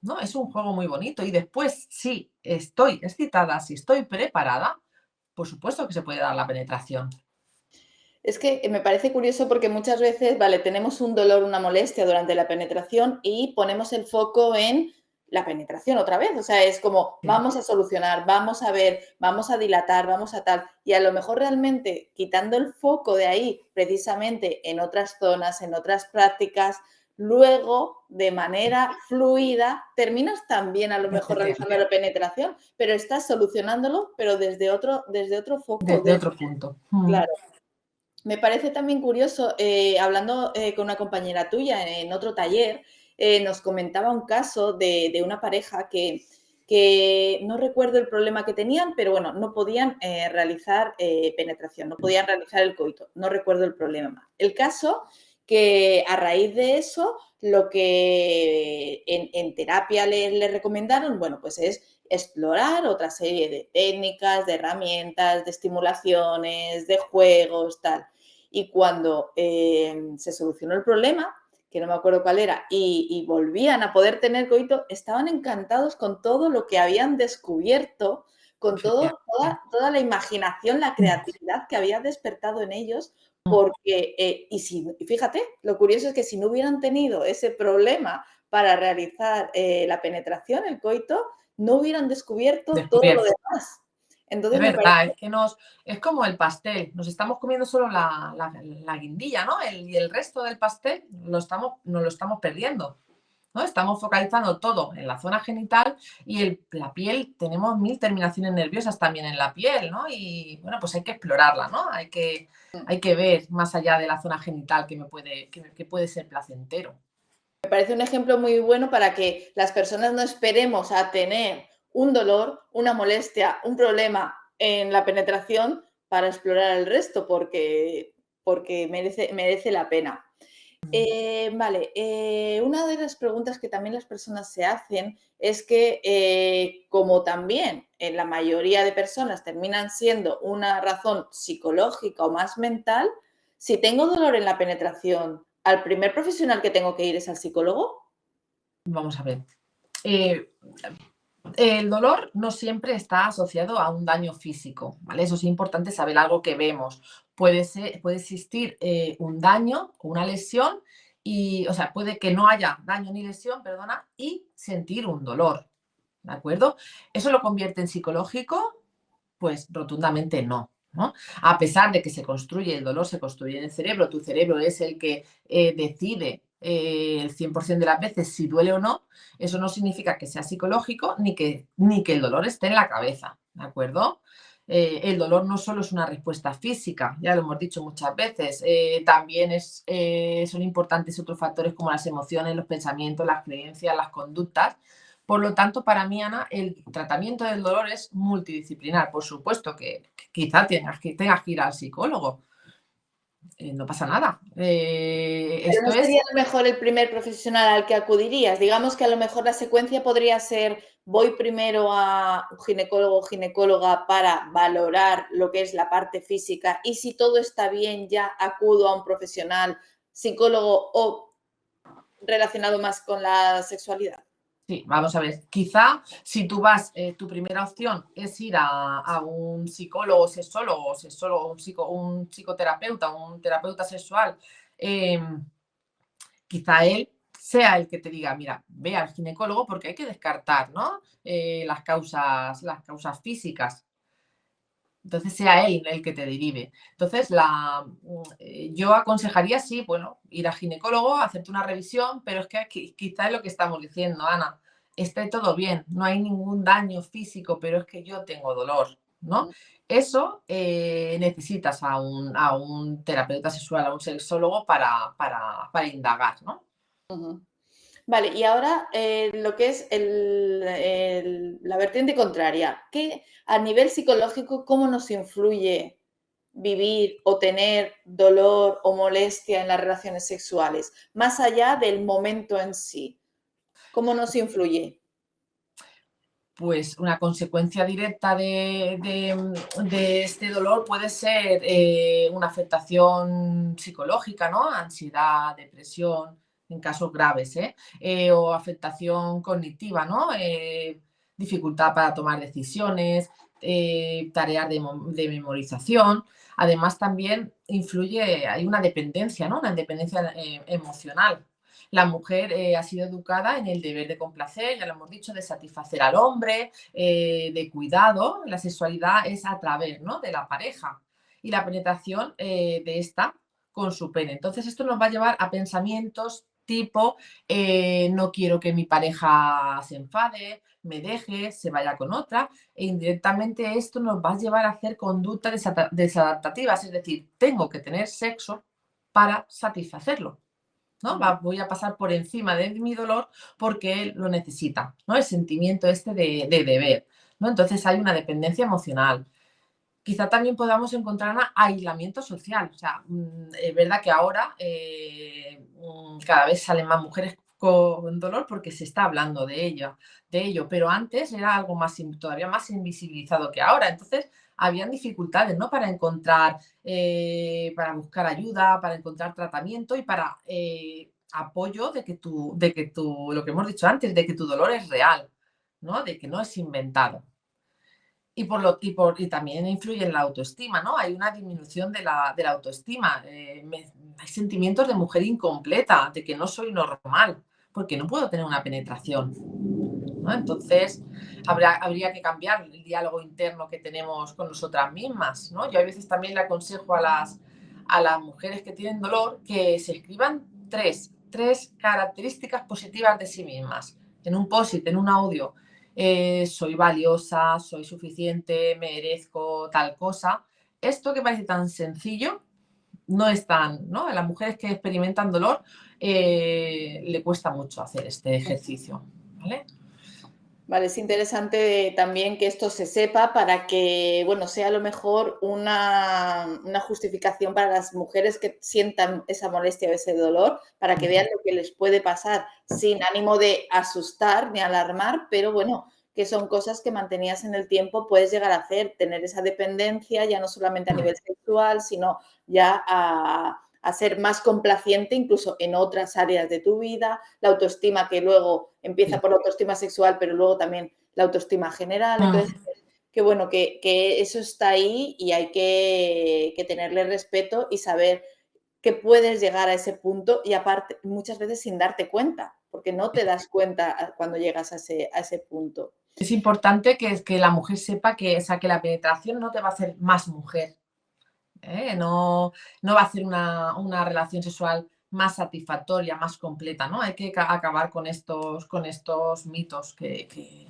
¿no? Es un juego muy bonito y después, si estoy excitada, si estoy preparada, por supuesto que se puede dar la penetración. Es que me parece curioso porque muchas veces, vale, tenemos un dolor, una molestia durante la penetración y ponemos el foco en la penetración otra vez. O sea, es como Sí, vamos a solucionar, vamos a ver, vamos a dilatar, vamos a tal. Y a lo mejor realmente quitando el foco de ahí, precisamente en otras zonas, en otras prácticas, luego de manera fluida terminas también a lo mejor realizando la penetración, pero estás solucionándolo, pero desde otro foco. desde otro punto. Claro. Me parece también curioso, hablando con una compañera tuya en otro taller, nos comentaba un caso de una pareja que no recuerdo el problema que tenían, pero bueno, no podían realizar penetración, no podían realizar el coito, no recuerdo el problema. El caso que a raíz de eso, lo que en terapia le recomendaron, bueno, pues es explorar otra serie de técnicas, de herramientas, de estimulaciones, de juegos, tal. Y cuando se solucionó el problema, que no me acuerdo cuál era, y volvían a poder tener coito, estaban encantados con todo lo que habían descubierto, con Efectivamente. toda la imaginación, la creatividad que había despertado en ellos, porque, y fíjate, lo curioso es que si no hubieran tenido ese problema para realizar la penetración, el coito, no hubieran descubierto todo lo descubierto. demás. Es Entonces me parece, verdad, es como el pastel, nos estamos comiendo solo la guindilla, ¿no? Y el resto del pastel nos lo estamos perdiendo, ¿no? Estamos focalizando todo en la zona genital y la piel, tenemos 1000 terminaciones nerviosas también en la piel, ¿no? Y bueno, pues hay que explorarla, ¿no? Hay que ver más allá de la zona genital que puede ser placentero. me parece un ejemplo muy bueno para que las personas no esperemos a tener un dolor, una molestia, un problema en la penetración para explorar el resto, porque merece la pena. Vale, una de las preguntas que también las personas se hacen es que, como también en la mayoría de personas terminan siendo una razón psicológica o más mental, si tengo dolor en la penetración, ¿al primer profesional que tengo que ir es al psicólogo? Vamos a ver. Eh, el dolor no siempre está asociado a un daño físico, ¿vale? Eso es importante saber algo que vemos. Puede existir un daño o una lesión y, o sea, puede que no haya daño ni lesión, perdona, y sentir un dolor, ¿de acuerdo? ¿Eso lo convierte en psicológico? Pues rotundamente no, ¿no? A pesar de que se construye, el dolor se construye en el cerebro, tu cerebro es el que decide el 100% de las veces si duele o no, eso no significa que sea psicológico ni que el dolor esté en la cabeza, ¿de acuerdo? El dolor no solo es una respuesta física, ya lo hemos dicho muchas veces, también son importantes otros factores como las emociones, los pensamientos, las creencias, las conductas. Por lo tanto, para mí, Ana, el tratamiento del dolor es multidisciplinar. Por supuesto que quizá tengas que ir al psicólogo, no pasa nada. Pero no Esto es, sería a lo mejor el primer profesional al que acudirías. Digamos que a lo mejor la secuencia podría ser, voy primero a un ginecólogo o ginecóloga para valorar lo que es la parte física y si todo está bien ya acudo a un profesional, psicólogo o relacionado más con la sexualidad. sí, vamos a ver, quizá si tú vas, tu primera opción es ir a un psicólogo, sexólogo, un psicoterapeuta, un terapeuta sexual, eh, quizá él sea el que te diga, mira, ve al ginecólogo porque hay que descartar, ¿no? Las causas físicas. Entonces sea él el que te derive. Entonces, yo aconsejaría, sí, bueno, ir al ginecólogo, hacerte una revisión, pero es que quizá es lo que estamos diciendo, Ana, esté todo bien, no hay ningún daño físico, pero es que yo tengo dolor, ¿no? Eso necesitas a un terapeuta sexual, a un sexólogo para indagar, ¿no? Ujú. Vale, y ahora lo que es la vertiente contraria, ¿qué a nivel psicológico, cómo nos influye vivir o tener dolor o molestia en las relaciones sexuales, más allá del momento en sí? ¿Cómo nos influye? Pues una consecuencia directa de este dolor puede ser una afectación psicológica, ¿no? Ansiedad, depresión, en casos graves, ¿eh? O afectación cognitiva, ¿no? Dificultad para tomar decisiones, tareas de memorización. Además, también influye, hay una dependencia, ¿no? Una dependencia emocional. La mujer ha sido educada en el deber de complacer, ya lo hemos dicho, de satisfacer al hombre, de cuidado. La sexualidad es a través, ¿no?, de la pareja y la penetración de esta con su pene. Entonces, esto nos va a llevar a pensamientos tipo, no quiero que mi pareja se enfade, me deje, se vaya con otra, e indirectamente esto nos va a llevar a hacer conductas desadaptativas, es decir, tengo que tener sexo para satisfacerlo. ¿No? Voy a pasar por encima de mi dolor porque él lo necesita, ¿no? El sentimiento este de deber, ¿no? Entonces hay una dependencia emocional. Quizá también podamos encontrar un aislamiento social. O sea, es verdad que ahora cada vez salen más mujeres con dolor porque se está hablando de ello, pero antes era algo más, todavía más invisibilizado que ahora. Entonces, habían dificultades, ¿no? Para buscar ayuda, para encontrar tratamiento y para apoyo lo que hemos dicho antes, de que tu dolor es real, ¿no? De que no es inventado. Y también influye en la autoestima, ¿no? Hay una disminución de la autoestima. Hay sentimientos de mujer incompleta, de que no soy normal, porque no puedo tener una penetración, ¿no? Entonces, habría que cambiar el diálogo interno que tenemos con nosotras mismas, ¿no? Yo a veces también le aconsejo a las mujeres que tienen dolor que se escriban tres características positivas de sí mismas en un post-it, en un audio. Soy valiosa, soy suficiente, merezco tal cosa. Esto que parece tan sencillo no es tan, ¿no? A las mujeres que experimentan dolor le cuesta mucho hacer este ejercicio, ¿vale? Vale, es interesante también que esto se sepa para que, bueno, sea a lo mejor una justificación para las mujeres que sientan esa molestia o ese dolor, para que vean lo que les puede pasar sin ánimo de asustar ni alarmar, pero bueno, que son cosas que mantenidas en el tiempo puedes llegar a hacer, tener esa dependencia ya no solamente a nivel sexual, sino ya a ser más complaciente incluso en otras áreas de tu vida, la autoestima que luego empieza por la autoestima sexual, pero luego también la autoestima general. Entonces, qué bueno que eso está ahí y hay que tenerle respeto y saber que puedes llegar a ese punto y aparte muchas veces sin darte cuenta, porque no te das cuenta cuando llegas a ese punto. Es importante que la mujer sepa que, o sea, que la penetración no te va a hacer más mujer, ¿eh? No va a hacer una relación sexual más satisfactoria, más completa, ¿no? Hay que acabar con estos mitos que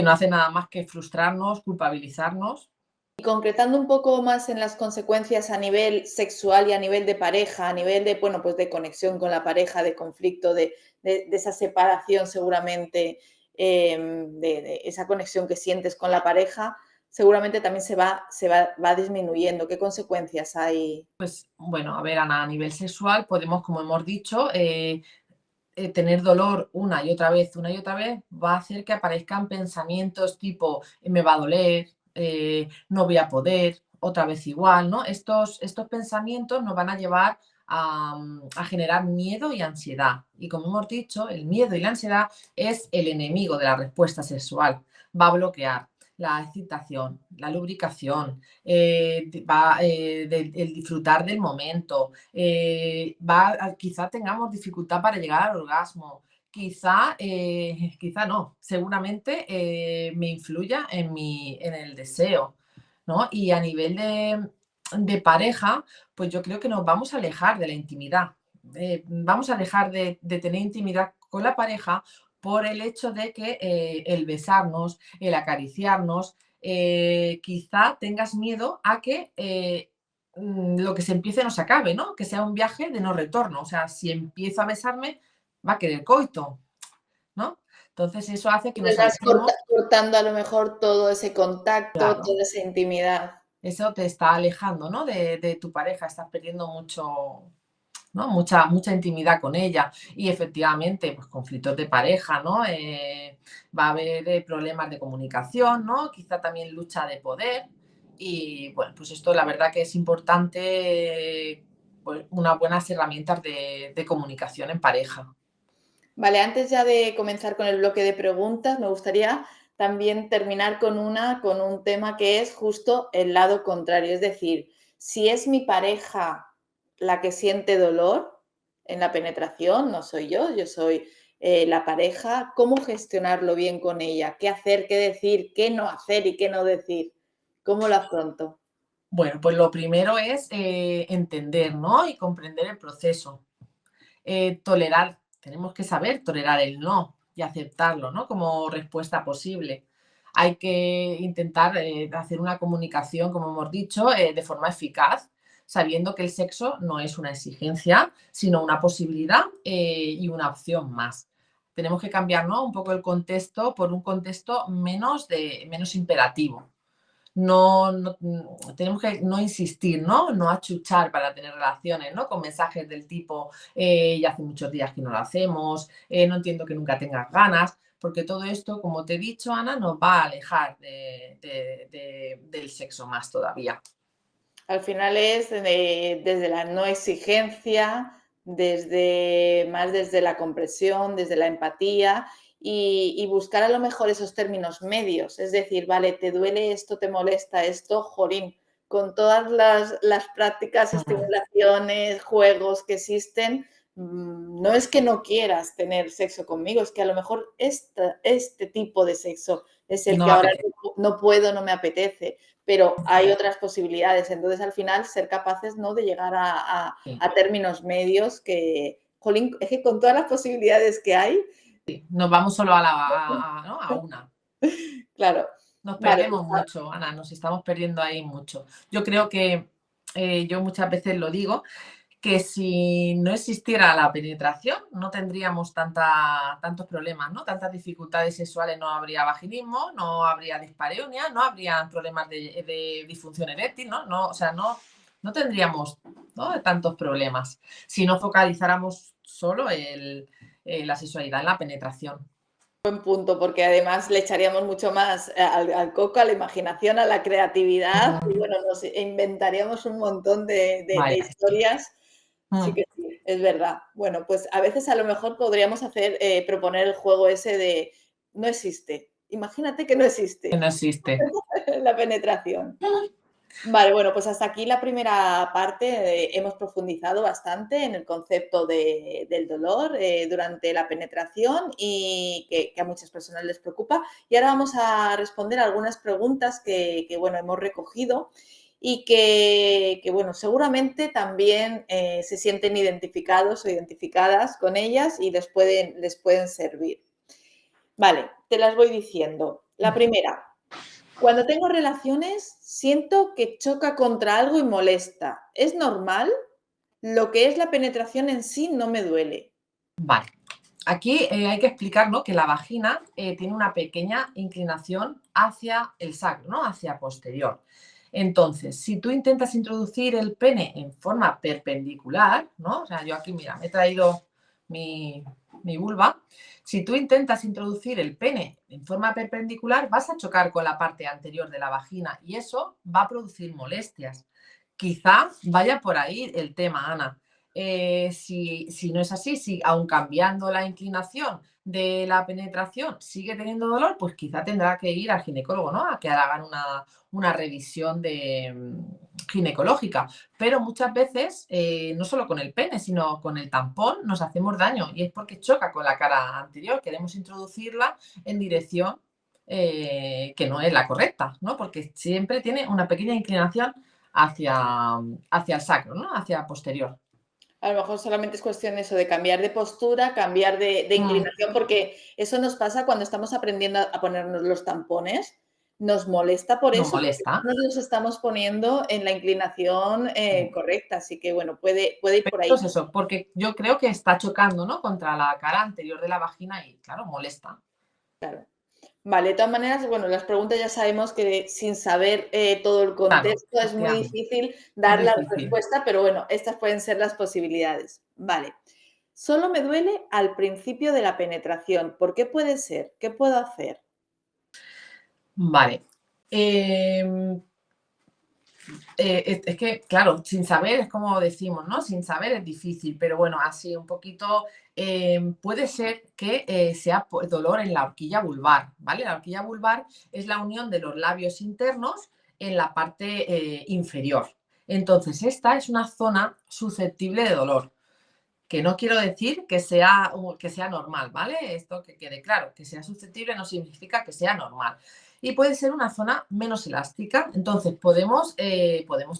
no hacen nada más que frustrarnos, culpabilizarnos. Y concretando un poco más en las consecuencias a nivel sexual y a nivel de pareja, a nivel de, bueno, pues de conexión con la pareja, de conflicto, de esa separación seguramente, de esa conexión que sientes con la pareja, seguramente también va disminuyendo. ¿Qué consecuencias hay? Pues bueno, a ver, Ana, a nivel sexual podemos, como hemos dicho, tener dolor una y otra vez, va a hacer que aparezcan pensamientos tipo, me va a doler, no voy a poder, otra vez igual, ¿no? Estos pensamientos nos van a llevar a generar miedo y ansiedad. Y como hemos dicho, el miedo y la ansiedad es el enemigo de la respuesta sexual. Va a bloquear la excitación, la lubricación, el disfrutar del momento, quizá tengamos dificultad para llegar al orgasmo, quizá no, seguramente me influya en el deseo, ¿no? Y a nivel de pareja, pues yo creo que nos vamos a alejar de la intimidad. Vamos a dejar de tener intimidad con la pareja por el hecho de que el besarnos, el acariciarnos, quizá tengas miedo a que lo que se empiece no se acabe, ¿no? Que sea un viaje de no retorno. O sea, si empiezo a besarme, va a querer coito, ¿no? Entonces eso hace que nos Entonces vas alejemos. cortando a lo mejor todo ese contacto, Claro, toda esa intimidad. eso te está alejando, ¿no? De tu pareja, estás perdiendo mucho, ¿no? Mucha intimidad con ella. Y efectivamente, pues conflictos de pareja, ¿no? Va a haber problemas de comunicación, ¿no? Quizá también lucha de poder. Y bueno, pues esto la verdad que es importante, pues, unas buenas herramientas de comunicación en pareja. Vale, antes ya de comenzar con el bloque de preguntas, me gustaría también terminar con un tema que es justo el lado contrario. Es decir, si es mi pareja la que siente dolor en la penetración, no soy yo soy la pareja, ¿cómo gestionarlo bien con ella? ¿Qué hacer, qué decir, qué no hacer y qué no decir? ¿Cómo lo afronto? Bueno, pues lo primero es entender, ¿no? Y comprender el proceso. Tolerar, tenemos que saber tolerar el no y aceptarlo, ¿no? Como respuesta posible. Hay que intentar hacer una comunicación, como hemos dicho, de forma eficaz, sabiendo que el sexo no es una exigencia, sino una posibilidad y una opción más. Tenemos que cambiar, ¿no? Un poco el contexto por un contexto menos imperativo. Tenemos que no insistir, ¿no? No achuchar para tener relaciones, ¿no? Con mensajes del tipo, ya hace muchos días que no lo hacemos, no entiendo que nunca tengas ganas, porque todo esto, como te he dicho, Ana, nos va a alejar del sexo más todavía. Al final es desde la no exigencia, desde la comprensión, desde la empatía y buscar a lo mejor esos términos medios. Es decir, vale, te duele esto, te molesta esto, jolín, con todas las prácticas, estimulaciones, juegos que existen, no es que no quieras tener sexo conmigo, es que a lo mejor este tipo de sexo es el No que me ahora apetece. no puedo, no me apetece, pero hay otras posibilidades. Entonces, al final, ser capaces, ¿no?, de llegar a Sí, términos medios que, jolín, es que con todas las posibilidades que hay, sí. Nos vamos solo ¿no? A una. claro. Nos Vale, perdemos mucho, Ana, nos estamos perdiendo ahí mucho. Yo creo que, yo muchas veces lo digo, que si no existiera la penetración no tendríamos tantos problemas, ¿no? Tantas dificultades sexuales, no habría vaginismo, no habría dispareunia, no habría problemas de disfunción eréctil, ¿no? No, o sea, no tendríamos, ¿no?, tantos problemas si no focalizáramos solo la sexualidad en la penetración. buen punto, porque además le echaríamos mucho más al coco, a la imaginación, a la creatividad, y Mm, bueno, nos inventaríamos un montón de vaya, sí. historias. Sí Mm, que sí, es verdad. Bueno, pues a veces a lo mejor podríamos hacer, proponer el juego ese de no existe. Imagínate que no que existe no existe. la penetración. Vale, bueno, pues hasta aquí la primera parte. Hemos profundizado bastante en el concepto del dolor durante la penetración y que a muchas personas les preocupa. Y ahora vamos a responder algunas preguntas que, bueno, hemos recogido y que, bueno, seguramente también se sienten identificados o identificadas con ellas y les pueden servir. Vale, te las voy diciendo. La primera, cuando tengo relaciones, siento que choca contra algo y molesta. ¿Es normal? Lo que es la penetración en sí no me duele. Vale. Aquí hay que explicar, ¿no?, que la vagina tiene una pequeña inclinación hacia el sacro, ¿no?, hacia posterior. Entonces, si tú intentas introducir el pene en forma perpendicular, ¿no? O sea, yo aquí, mira, me he traído mi, mi vulva. Si tú intentas introducir el pene en forma perpendicular, vas a chocar con la parte anterior de la vagina y eso va a producir molestias. Quizá vaya por ahí el tema, Ana. Si no es así, si aun cambiando la inclinación de la penetración sigue teniendo dolor, pues quizá tendrá que ir al ginecólogo, ¿no? A que hagan una revisión ginecológica. Pero muchas veces, no solo con el pene, sino con el tampón, nos hacemos daño y es porque choca con la cara anterior. Queremos introducirla en dirección que no es la correcta, ¿no? Porque siempre tiene una pequeña inclinación hacia el sacro, ¿no? Hacia posterior. A lo mejor solamente es cuestión eso de cambiar de postura, cambiar de Mm, inclinación, porque eso nos pasa cuando estamos aprendiendo a ponernos los tampones. Nos molesta por nos eso, porque molesta. no nos los estamos poniendo en la inclinación correcta. Así que bueno, puede ir por Pero ahí. es eso, porque yo creo que está chocando, ¿no?, contra la cara anterior de la vagina y, claro, molesta. Claro. Vale, de todas maneras, bueno, las preguntas ya sabemos que sin saber todo el Claro, contexto es muy efectivamente. difícil Es dar la difícil. respuesta, pero bueno, estas pueden ser las posibilidades. Vale. Solo me duele al principio de la penetración. ¿Por qué puede ser? ¿Qué puedo hacer? Vale. Em, es que, claro, sin saber es como decimos, ¿no? Sin saber es difícil, pero bueno, así un poquito, puede ser que sea por dolor en la horquilla vulvar, ¿vale? La horquilla vulvar es la unión de los labios internos en la parte inferior. Entonces, esta es una zona susceptible de dolor, que no quiero decir que sea normal, ¿vale? Esto que quede claro, que sea susceptible no significa que sea normal. Y puede ser una zona menos elástica, entonces podemos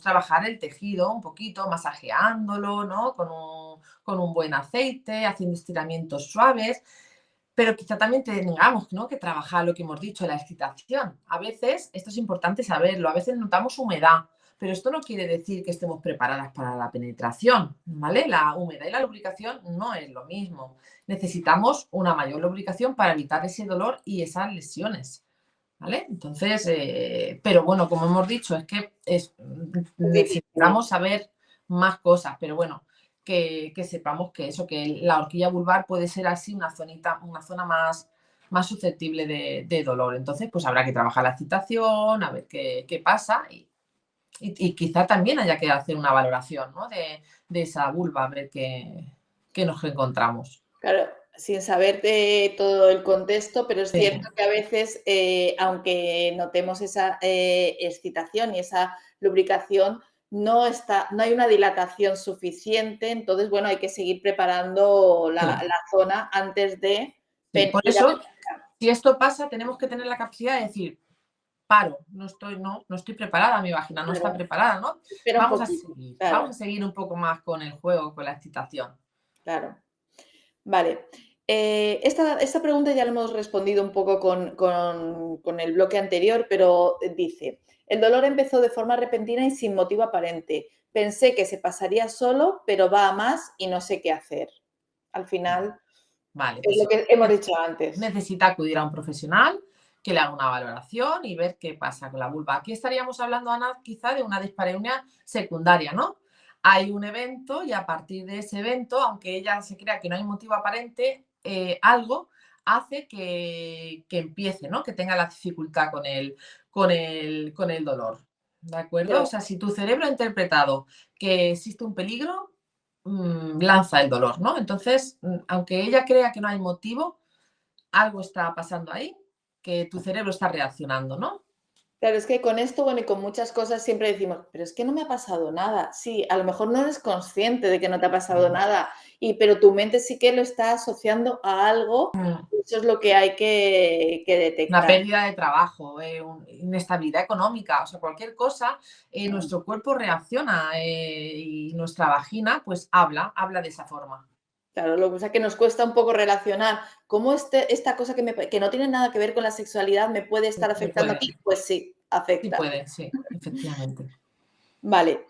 trabajar el tejido un poquito, masajeándolo, ¿no? Con un buen aceite, haciendo estiramientos suaves, pero quizá también tengamos, ¿no?, que trabajar lo que hemos dicho, la excitación. A veces, esto es importante saberlo, a veces notamos humedad, pero esto no quiere decir que estemos preparadas para la penetración, ¿vale? La humedad y la lubricación no es lo mismo. Necesitamos una mayor lubricación para evitar ese dolor y esas lesiones, ¿vale? Entonces, pero bueno, como hemos dicho, es que Es difícil. necesitamos saber más cosas, pero bueno, que sepamos que eso, que la horquilla vulvar puede ser así una zona más susceptible de dolor. Entonces, pues habrá que trabajar la excitación, a ver qué pasa y quizá también haya que hacer una valoración, ¿no?, de esa vulva, a ver qué nos encontramos. Claro, sin saber de todo el contexto, pero es Sí, cierto que a veces, aunque notemos esa excitación y esa lubricación, no hay una dilatación suficiente. Entonces, bueno, hay que seguir preparando sí, la zona antes de sí. Por ir a eso, penetrar. si esto pasa, tenemos que tener la capacidad de decir, paro, no estoy preparada, mi vagina no está Claro, preparada, ¿no? espera un poquito. Vamos a Claro, seguir un poco más con el juego, con la excitación. claro. Vale. Esta pregunta ya la hemos respondido un poco con el bloque anterior, pero dice, el dolor empezó de forma repentina y sin motivo aparente. Pensé que se pasaría solo, pero va a más y no sé qué hacer. Al final, Vale, es lo pues que hemos dicho antes. necesita acudir a un profesional que le haga una valoración y ver qué pasa con la vulva. Aquí estaríamos hablando, Ana, quizá de una dispareunia secundaria, ¿no? Hay un evento y a partir de ese evento, aunque ella se crea que no hay motivo aparente, algo hace que empiece, ¿no? Que tenga la dificultad con el dolor. ¿De acuerdo? O Pero sea, si tu cerebro ha interpretado que existe un peligro, lanza el dolor, ¿no? Entonces, aunque ella crea que no hay motivo, algo está pasando ahí, que tu cerebro está reaccionando, ¿no? claro, es que con esto, bueno, y con muchas cosas siempre decimos, pero es que no me ha pasado nada. Sí, a lo mejor no eres consciente de que no te ha pasado Mm. nada, pero tu mente sí que lo está asociando a algo, y eso es lo que hay que Una detectar. pérdida de trabajo, inestabilidad económica, o sea, cualquier cosa, Mm. nuestro cuerpo reacciona y nuestra vagina pues habla de esa forma. Claro, lo que pasa es que nos cuesta un poco relacionar cómo esta cosa que no tiene nada que ver con la sexualidad me puede estar Me afectando puede, aquí. Pues sí, sí afecta. puede, sí, efectivamente. Vale.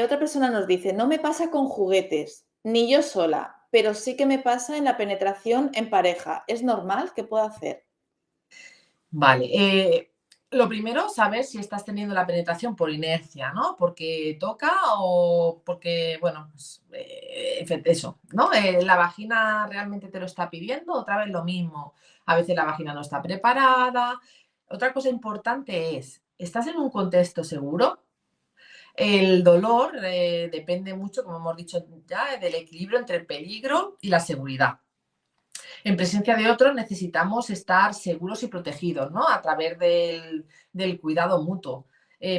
Otra persona nos dice, no me pasa con juguetes, ni yo sola, pero sí que me pasa en la penetración en pareja. ¿Es normal? ¿Qué puedo hacer? Vale, lo primero, saber si estás teniendo la penetración por inercia, ¿no? Porque toca o porque, bueno, pues, eso, ¿no? La vagina realmente te lo está pidiendo, otra vez lo mismo. A veces la vagina no está preparada. Otra cosa importante es, ¿estás en un contexto seguro? El dolor depende mucho, como hemos dicho ya, del equilibrio entre el peligro y la seguridad. En presencia de otros necesitamos estar seguros y protegidos, ¿no? A través del cuidado mutuo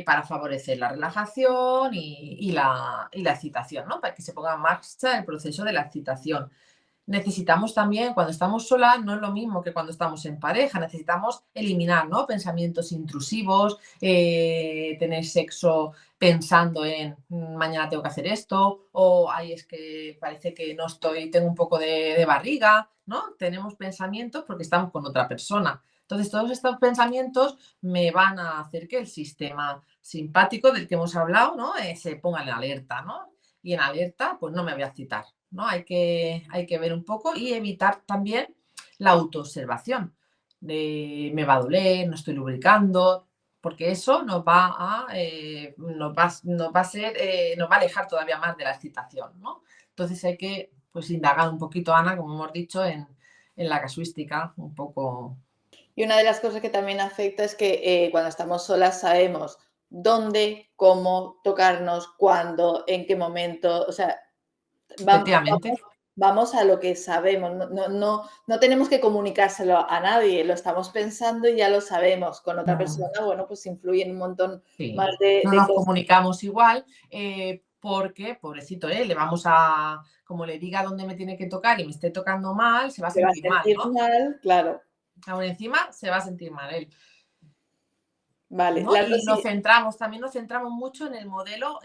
para favorecer la relajación y la excitación, ¿no? Para que se ponga en marcha el proceso de la excitación. Necesitamos también, cuando estamos solas, no es lo mismo que cuando estamos en pareja, necesitamos eliminar, ¿no? Pensamientos intrusivos, tener sexo pensando en mañana tengo que hacer esto, o ay, es que parece que no estoy, tengo un poco de barriga, ¿no? Tenemos pensamientos porque estamos con otra persona. Entonces, todos estos pensamientos me van a hacer que el sistema simpático del que hemos hablado, ¿no? Se ponga en alerta, ¿no? Y en alerta, pues no me voy a excitar, ¿no? Hay que ver un poco y evitar también la autoobservación de me va a doler, no estoy lubricando, porque eso nos va a ser, nos va a alejar todavía más de la excitación, ¿no? Entonces hay que pues indagar un poquito, Ana, como hemos dicho, en la casuística, un poco. Y una de las cosas que también afecta es que cuando estamos solas sabemos dónde, cómo tocarnos, cuándo, en qué momento. O sea, Efectivamente, vamos a lo que sabemos. No tenemos que comunicárselo a nadie. Lo estamos pensando y ya lo sabemos. Con otra persona, bueno, pues influyen un montón más sí, no de nos cosas. comunicamos igual porque, pobrecito, le vamos a, como le diga dónde me tiene que tocar y me esté tocando mal, se va a Se va a sentir mal, sentir ¿no? mal, claro. Aún encima se va a sentir mal él, Vale. ¿no? Y también nos centramos mucho en el modelo,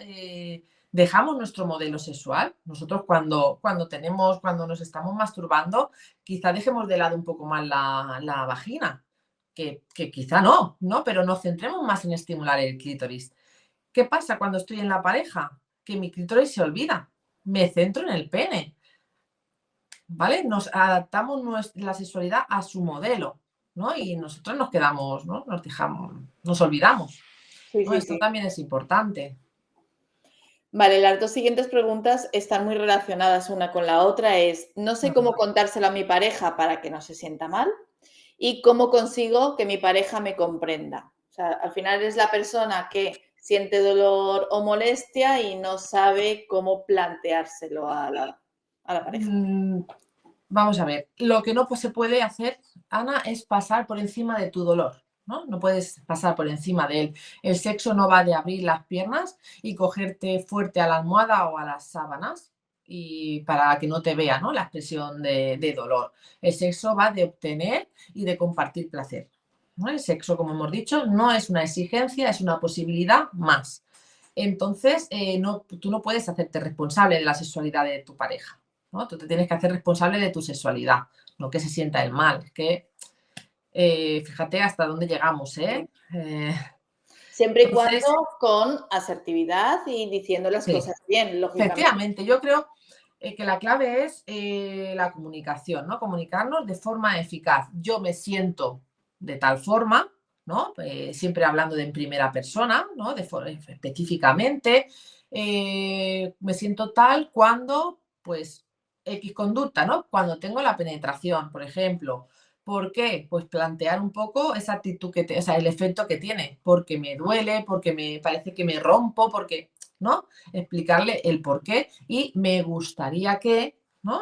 dejamos nuestro modelo sexual. Nosotros cuando nos estamos masturbando, quizá dejemos de lado un poco más la vagina, que quizá no, pero nos centremos más en estimular el clítoris. ¿Qué pasa cuando estoy en la pareja? Que mi clítoris se olvida. Me centro en el pene, ¿vale? Nos adaptamos la sexualidad a su modelo, ¿no? Y nosotros nos quedamos, ¿no? Nos dejamos, nos olvidamos, Sí, ¿no? sí, Esto sí. también es importante. Vale, las dos siguientes preguntas están muy relacionadas una con la otra. No sé cómo contárselo a mi pareja para que no se sienta mal y cómo consigo que mi pareja me comprenda. O sea, al final es la persona que siente dolor o molestia y no sabe cómo planteárselo a la pareja. Mm, Vamos a ver, lo que no se puede hacer, Ana, es pasar por encima de tu dolor, ¿no? No puedes pasar por encima de él. El sexo no va de abrir las piernas y cogerte fuerte a la almohada o a las sábanas y para que no te vea, ¿no? La expresión de dolor. El sexo va de obtener y de compartir placer, ¿no? El sexo, como hemos dicho, no es una exigencia, es una posibilidad más. Entonces, tú no puedes hacerte responsable de la sexualidad de tu pareja, ¿no? Tú te tienes que hacer responsable de tu sexualidad, no que se sienta el mal. Que fíjate hasta dónde llegamos, ¿eh? Sí. Eh, Siempre y entonces, cuando con asertividad y diciendo las sí, cosas bien, lógicamente. efectivamente, yo creo que la clave es la comunicación, ¿no? Comunicarnos de forma eficaz. Yo me siento de tal forma, ¿no? Siempre hablando de en primera persona, ¿no? Específicamente, me siento tal cuando, pues, X conducta, ¿no? Cuando tengo la penetración, por ejemplo. ¿Por qué? Pues plantear un poco esa actitud o sea, el efecto que tiene, porque me duele, porque me parece que me rompo, porque, ¿no? Explicarle el por qué y me gustaría que, ¿no?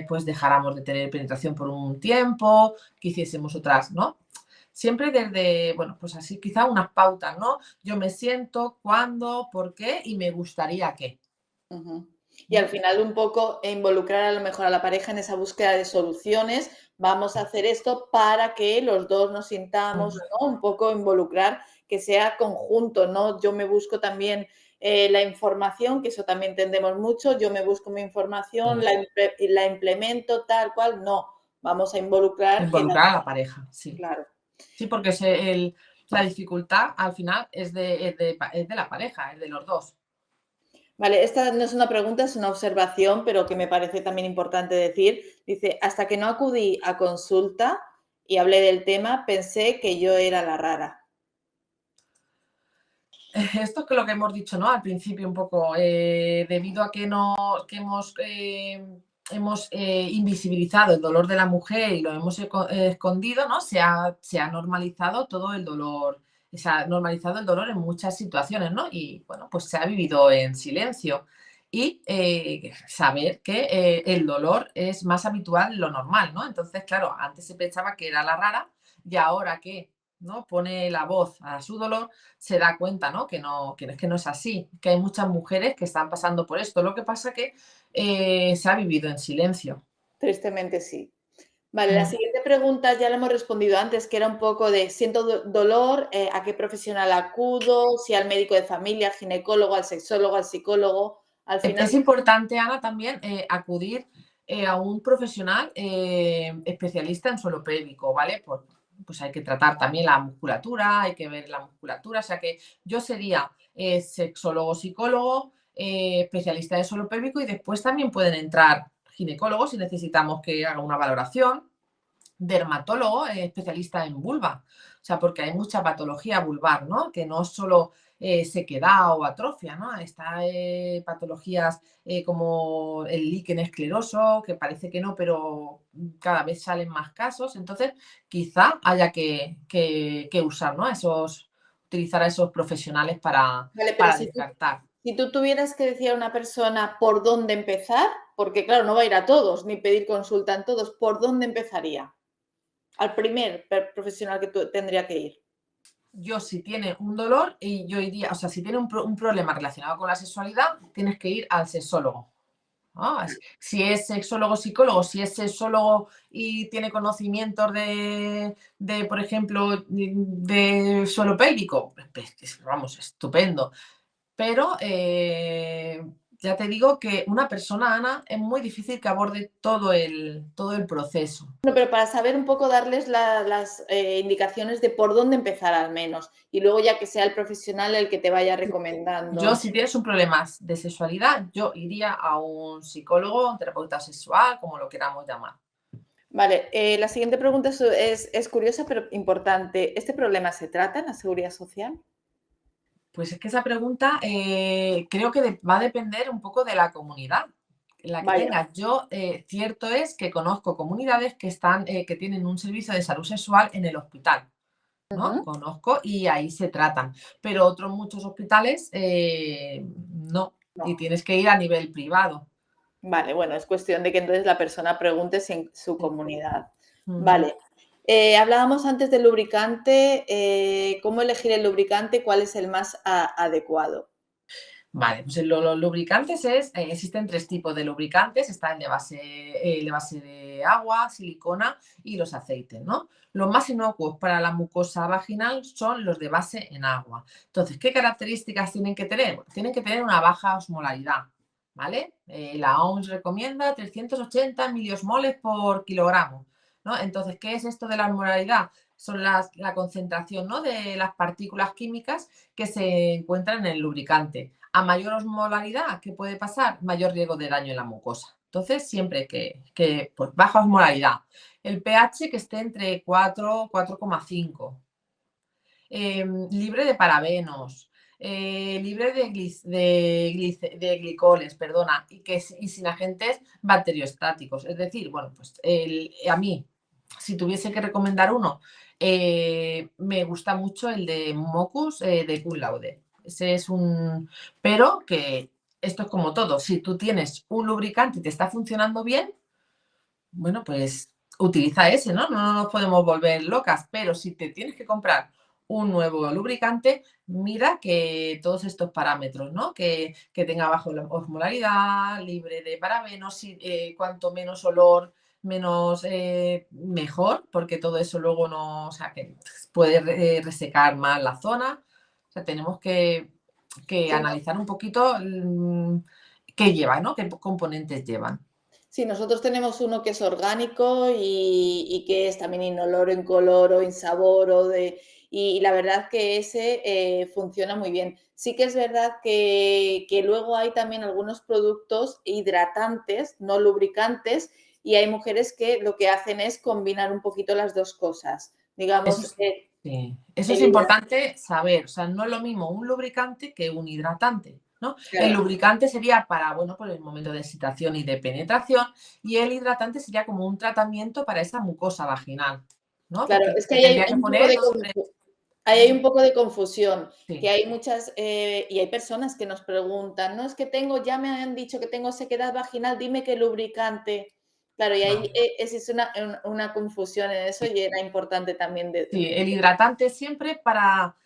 Pues dejáramos de tener penetración por un tiempo, que hiciésemos otras, ¿no? Siempre desde, bueno, pues así quizá unas pautas, ¿no? Yo me siento, cuándo, por qué y me gustaría que. Ujú. Y al ¿No? final un poco involucrar a lo mejor a la pareja en esa búsqueda de soluciones. Vamos a hacer esto para que los dos nos sintamos, Mm, ¿no? Un poco involucrar, que sea conjunto, ¿no? Yo me busco también la información, que eso también entendemos mucho. Yo me busco mi información, mm. la implemento tal cual. No, vamos a involucrar que Involucrar a la pareja, sí. claro. Sí, porque la dificultad al final es de la pareja, es de los dos. Vale, esta no es una pregunta, es una observación, pero que me parece también importante decir. Dice, hasta que no acudí a consulta y hablé del tema, pensé que yo era la rara. Esto es que lo que hemos dicho, ¿no? Al principio un poco, debido a que no, que hemos invisibilizado el dolor de la mujer y lo hemos escondido, ¿no? Se ha normalizado todo el dolor, se ha normalizado el dolor en muchas situaciones, ¿no? Y bueno, pues se ha vivido en silencio. Y saber que el dolor es más habitual de lo normal, ¿no? Entonces, claro, antes se pensaba que era la rara y ahora que, ¿no? Pone la voz a su dolor, se da cuenta, ¿no? Que no es así, que hay muchas mujeres que están pasando por esto. Lo que pasa que se ha vivido en silencio. Tristemente sí. Vale, la Mm. siguiente pregunta ya la hemos respondido antes, que era un poco de siento dolor, ¿a qué profesional acudo? Si al médico de familia, al ginecólogo, al sexólogo, al psicólogo. Al final, Es importante, Ana, también acudir a un profesional especialista en suelo pélvico, ¿vale? Pues hay que tratar también la musculatura, hay que ver la musculatura, o sea que yo sería sexólogo, psicólogo, especialista de suelo pélvico y después también pueden entrar ginecólogos si necesitamos que haga una valoración, dermatólogo especialista en vulva. O sea, porque hay mucha patología vulvar, ¿no? Que no es solo sequedad o atrofia, ¿no? Está patologías como el líquen escleroso, que parece que no, pero cada vez salen más casos. Entonces, quizá haya que usar, ¿no? Utilizar a esos profesionales para, vale, pero para si descartar. tú tuvieras que decir a una persona por dónde empezar, porque claro, no va a ir a todos, ni pedir consulta en todos, ¿por dónde empezaría? Al primer profesional que tú tendría que ir. Yo, si tiene un dolor, y yo iría, o sea, si tiene un problema relacionado con la sexualidad, tienes que ir al sexólogo. Ah, si es sexólogo, psicólogo, si es sexólogo y tiene conocimientos por ejemplo, de suelo pélvico, pues, vamos, estupendo. Pero ya te digo que una persona, Ana, es muy difícil que aborde todo el proceso. No, pero para saber un poco darles las indicaciones de por dónde empezar al menos, y luego ya que sea el profesional el que te vaya Yo, recomendando. si tienes un problema de sexualidad, yo iría a un psicólogo, un terapeuta sexual, como lo queramos llamar. Vale, la siguiente pregunta es curiosa, pero importante. ¿Este problema se trata en la seguridad social? Pues es que esa pregunta creo que va a depender un poco de la comunidad la que Vaya. tengas. Yo, cierto es que conozco comunidades que tienen un servicio de salud sexual en el hospital, ¿no? Ujú. Conozco y ahí se tratan, pero muchos hospitales no, y No, tienes que ir a nivel privado. Vale, bueno, es cuestión de que entonces la persona pregunte si en su Sí. comunidad. Ujú. Vale. Hablábamos antes del lubricante, ¿cómo elegir el lubricante? ¿Cuál es el más adecuado? Vale, pues los lubricantes existen tres tipos de lubricantes, está el de base de agua, silicona y los aceites, ¿no? Los más inocuos para la mucosa vaginal son los de base en agua. Entonces, ¿qué características tienen que tener? Bueno, tienen que tener una baja osmolaridad, ¿vale? La OMS recomienda 380 miliosmoles por kilogramo, ¿no? Entonces, ¿qué es esto de la osmolaridad? Son la concentración, ¿no?, de las partículas químicas que se encuentran en el lubricante. A mayor osmolaridad, ¿qué puede pasar? Mayor riesgo de daño en la mucosa. Entonces, siempre que pues, baja osmolaridad. El pH que esté entre 4 4,5. Libre de parabenos. Libre de glicoles, perdona, y sin agentes bacteriostáticos. Es decir, bueno, pues a mí, si tuviese que recomendar uno, me gusta mucho el de Mocus de Cum Laude. Ese es un. Pero que esto es como todo. Si tú tienes un lubricante y te está funcionando bien, bueno, pues utiliza ese, ¿no? No nos podemos volver locas, pero si te tienes que comprar un nuevo lubricante, mira que todos estos parámetros, ¿no? Que tenga bajo la osmolaridad, libre de parabenos, cuanto menos olor, menos mejor, porque todo eso luego no, o sea, que puede resecar más la zona. O sea, tenemos que Sí, analizar un poquito qué lleva, ¿no? Qué componentes llevan. sí, nosotros tenemos uno que es orgánico y que es también inoloro, incoloro, insaboro, y la verdad que ese funciona muy bien. Sí que es verdad que luego hay también algunos productos hidratantes, no lubricantes, y hay mujeres que lo que hacen es combinar un poquito las dos cosas. Eso Digamos, es, sí, eso es el hidratante, importante saber, o sea, no es lo mismo un lubricante que un hidratante, ¿no? El claro. lubricante sería para, bueno, por el momento de excitación y de penetración, y el hidratante sería como un tratamiento para esa mucosa vaginal, ¿no? Claro, Porque es que se ahí hay tendría que un poco poner de dos o tres. ahí hay un poco de confusión, que Sí, hay muchas, y hay personas que nos preguntan: "No, es que tengo ya me han dicho que tengo sequedad vaginal, dime qué lubricante". Claro, y ahí, vale. existe una confusión en eso y era importante también Sí, el hidratante es siempre para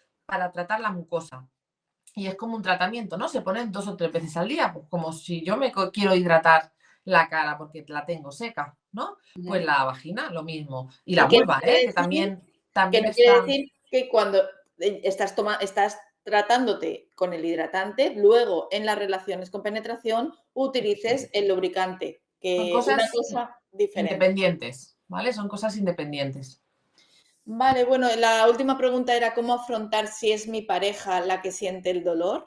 tratar la mucosa. Y es como un tratamiento, ¿no? Se ponen 2 o 3 veces al día, pues como si yo quiero hidratar la cara porque la tengo seca, ¿no? Pues la vagina, lo mismo. Y la ¿Y qué no vulva, quiere que decir? Que también no quiere está. decir que cuando, estás tratándote con el hidratante, luego en las relaciones con penetración utilices el lubricante, Son que una cosas cosa diferente. independientes, ¿vale? Son cosas independientes. Vale, bueno, la última pregunta era cómo afrontar si es mi pareja la que siente el dolor.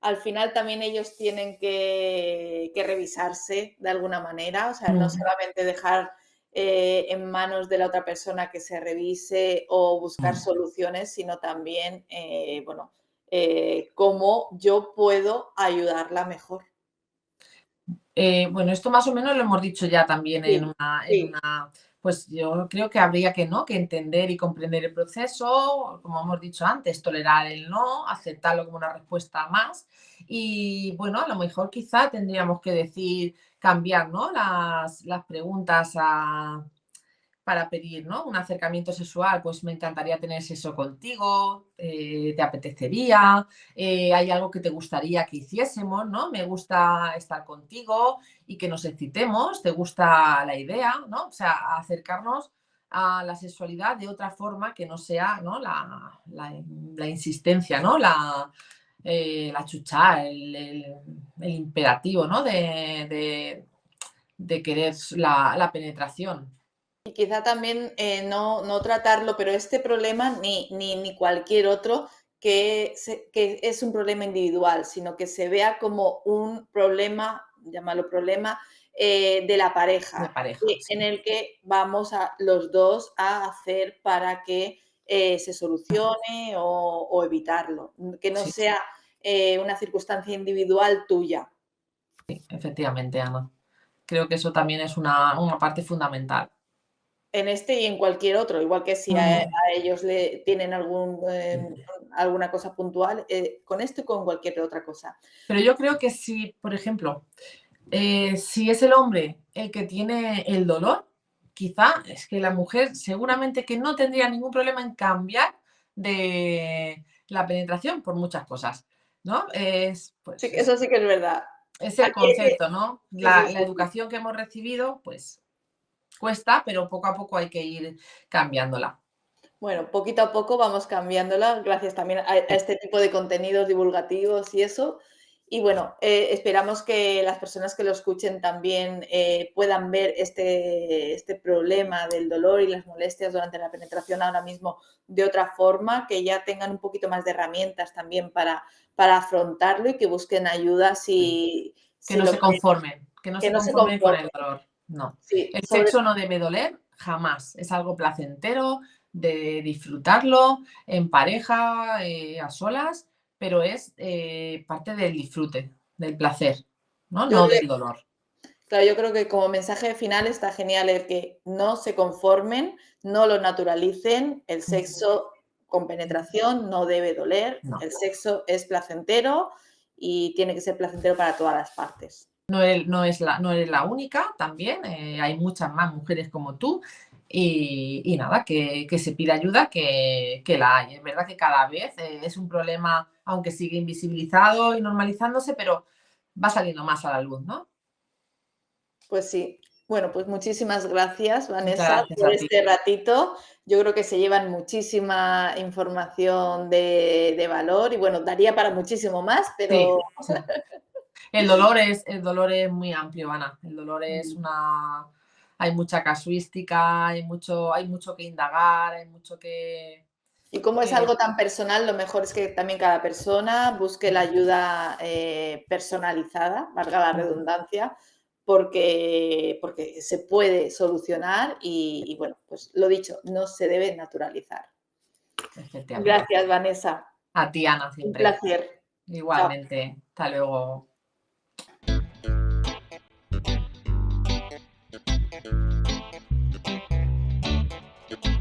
Al final también ellos tienen que revisarse de alguna manera, o sea, no Mm, solamente dejar en manos de la otra persona que se revise o buscar mm. soluciones, sino también, bueno, cómo yo puedo ayudarla mejor. Bueno, esto más o menos lo hemos dicho ya también Sí, sí. pues yo creo que habría que, ¿no?, que entender y comprender el proceso, como hemos dicho antes, tolerar el no, aceptarlo como una respuesta más y bueno, a lo mejor quizá tendríamos que decir, cambiar, ¿no?, las preguntas para pedir, ¿no?, un acercamiento sexual, pues me encantaría tener sexo contigo, te apetecería, hay algo que te gustaría que hiciésemos, ¿no? Me gusta estar contigo y que nos excitemos, te gusta la idea, ¿no? O sea, acercarnos a la sexualidad de otra forma que no sea, ¿no?, la insistencia, ¿no? La chuchá, el imperativo, ¿no? De querer la penetración. Y quizá también no tratarlo, pero este problema ni cualquier otro que es un problema individual, sino que se vea como un problema, llámalo problema, de la De pareja, pareja, en sí. el que vamos a los dos a hacer para que se solucione o evitarlo, que no Sí, sea una circunstancia individual tuya. sí, efectivamente, Ana. Creo que eso también es una parte fundamental. En este y en cualquier otro, igual que si Mm, ellos le tienen alguna cosa puntual, con esto y con cualquier otra cosa. pero yo creo que si, por ejemplo, Si es el hombre el que tiene el dolor, quizá es que la mujer seguramente que no tendría ningún problema en cambiar de la penetración por muchas cosas, ¿no? Sí, eso sí que es verdad. Es el Aquí hay que concepto, ¿no? sí, sí, La sí, sí. educación que hemos recibido, pues cuesta, pero poco a poco hay que ir cambiándola. Bueno, poquito a poco vamos cambiándola, gracias también a Sí, este tipo de contenidos divulgativos y eso. Y bueno, esperamos que las personas que lo escuchen también puedan ver este problema del dolor y las molestias durante la penetración ahora mismo de otra forma, que ya tengan un poquito más de herramientas también para afrontarlo y que busquen ayuda sí. si lo Que no que se no se conformen con el conformen. dolor, no. Sí, El sobre sexo no debe doler jamás, es algo placentero de disfrutarlo en pareja, a solas, pero es, parte del disfrute, del placer, ¿no? yo No creo del dolor. Claro, yo creo que como mensaje final está genial el que no se conformen, no lo naturalicen, el Ujú. sexo con penetración no debe doler, No, el sexo es placentero y tiene que ser placentero para todas las partes. no eres la única también, hay muchas más mujeres como tú y nada, que se pida ayuda, que la hay. Es verdad que cada vez, es un problema, aunque sigue invisibilizado y normalizándose, pero va saliendo más a la luz, ¿no? Pues sí. Bueno, pues muchísimas gracias, Muchas Vanessa, gracias por a ti. este ratito. Yo creo que se llevan muchísima información de valor y bueno, daría para muchísimo más, Sí, pero sí. El dolor es muy amplio, Ana. El dolor es una hay mucha casuística, hay mucho que indagar, hay mucho y como es que algo tan personal, lo mejor es que también cada persona busque la ayuda personalizada, valga la redundancia, porque se puede solucionar y bueno, pues lo dicho, no se debe naturalizar. efectivamente. Gracias, Vanessa. A ti, Ana, Un siempre. placer. Chao. Igualmente. Hasta luego.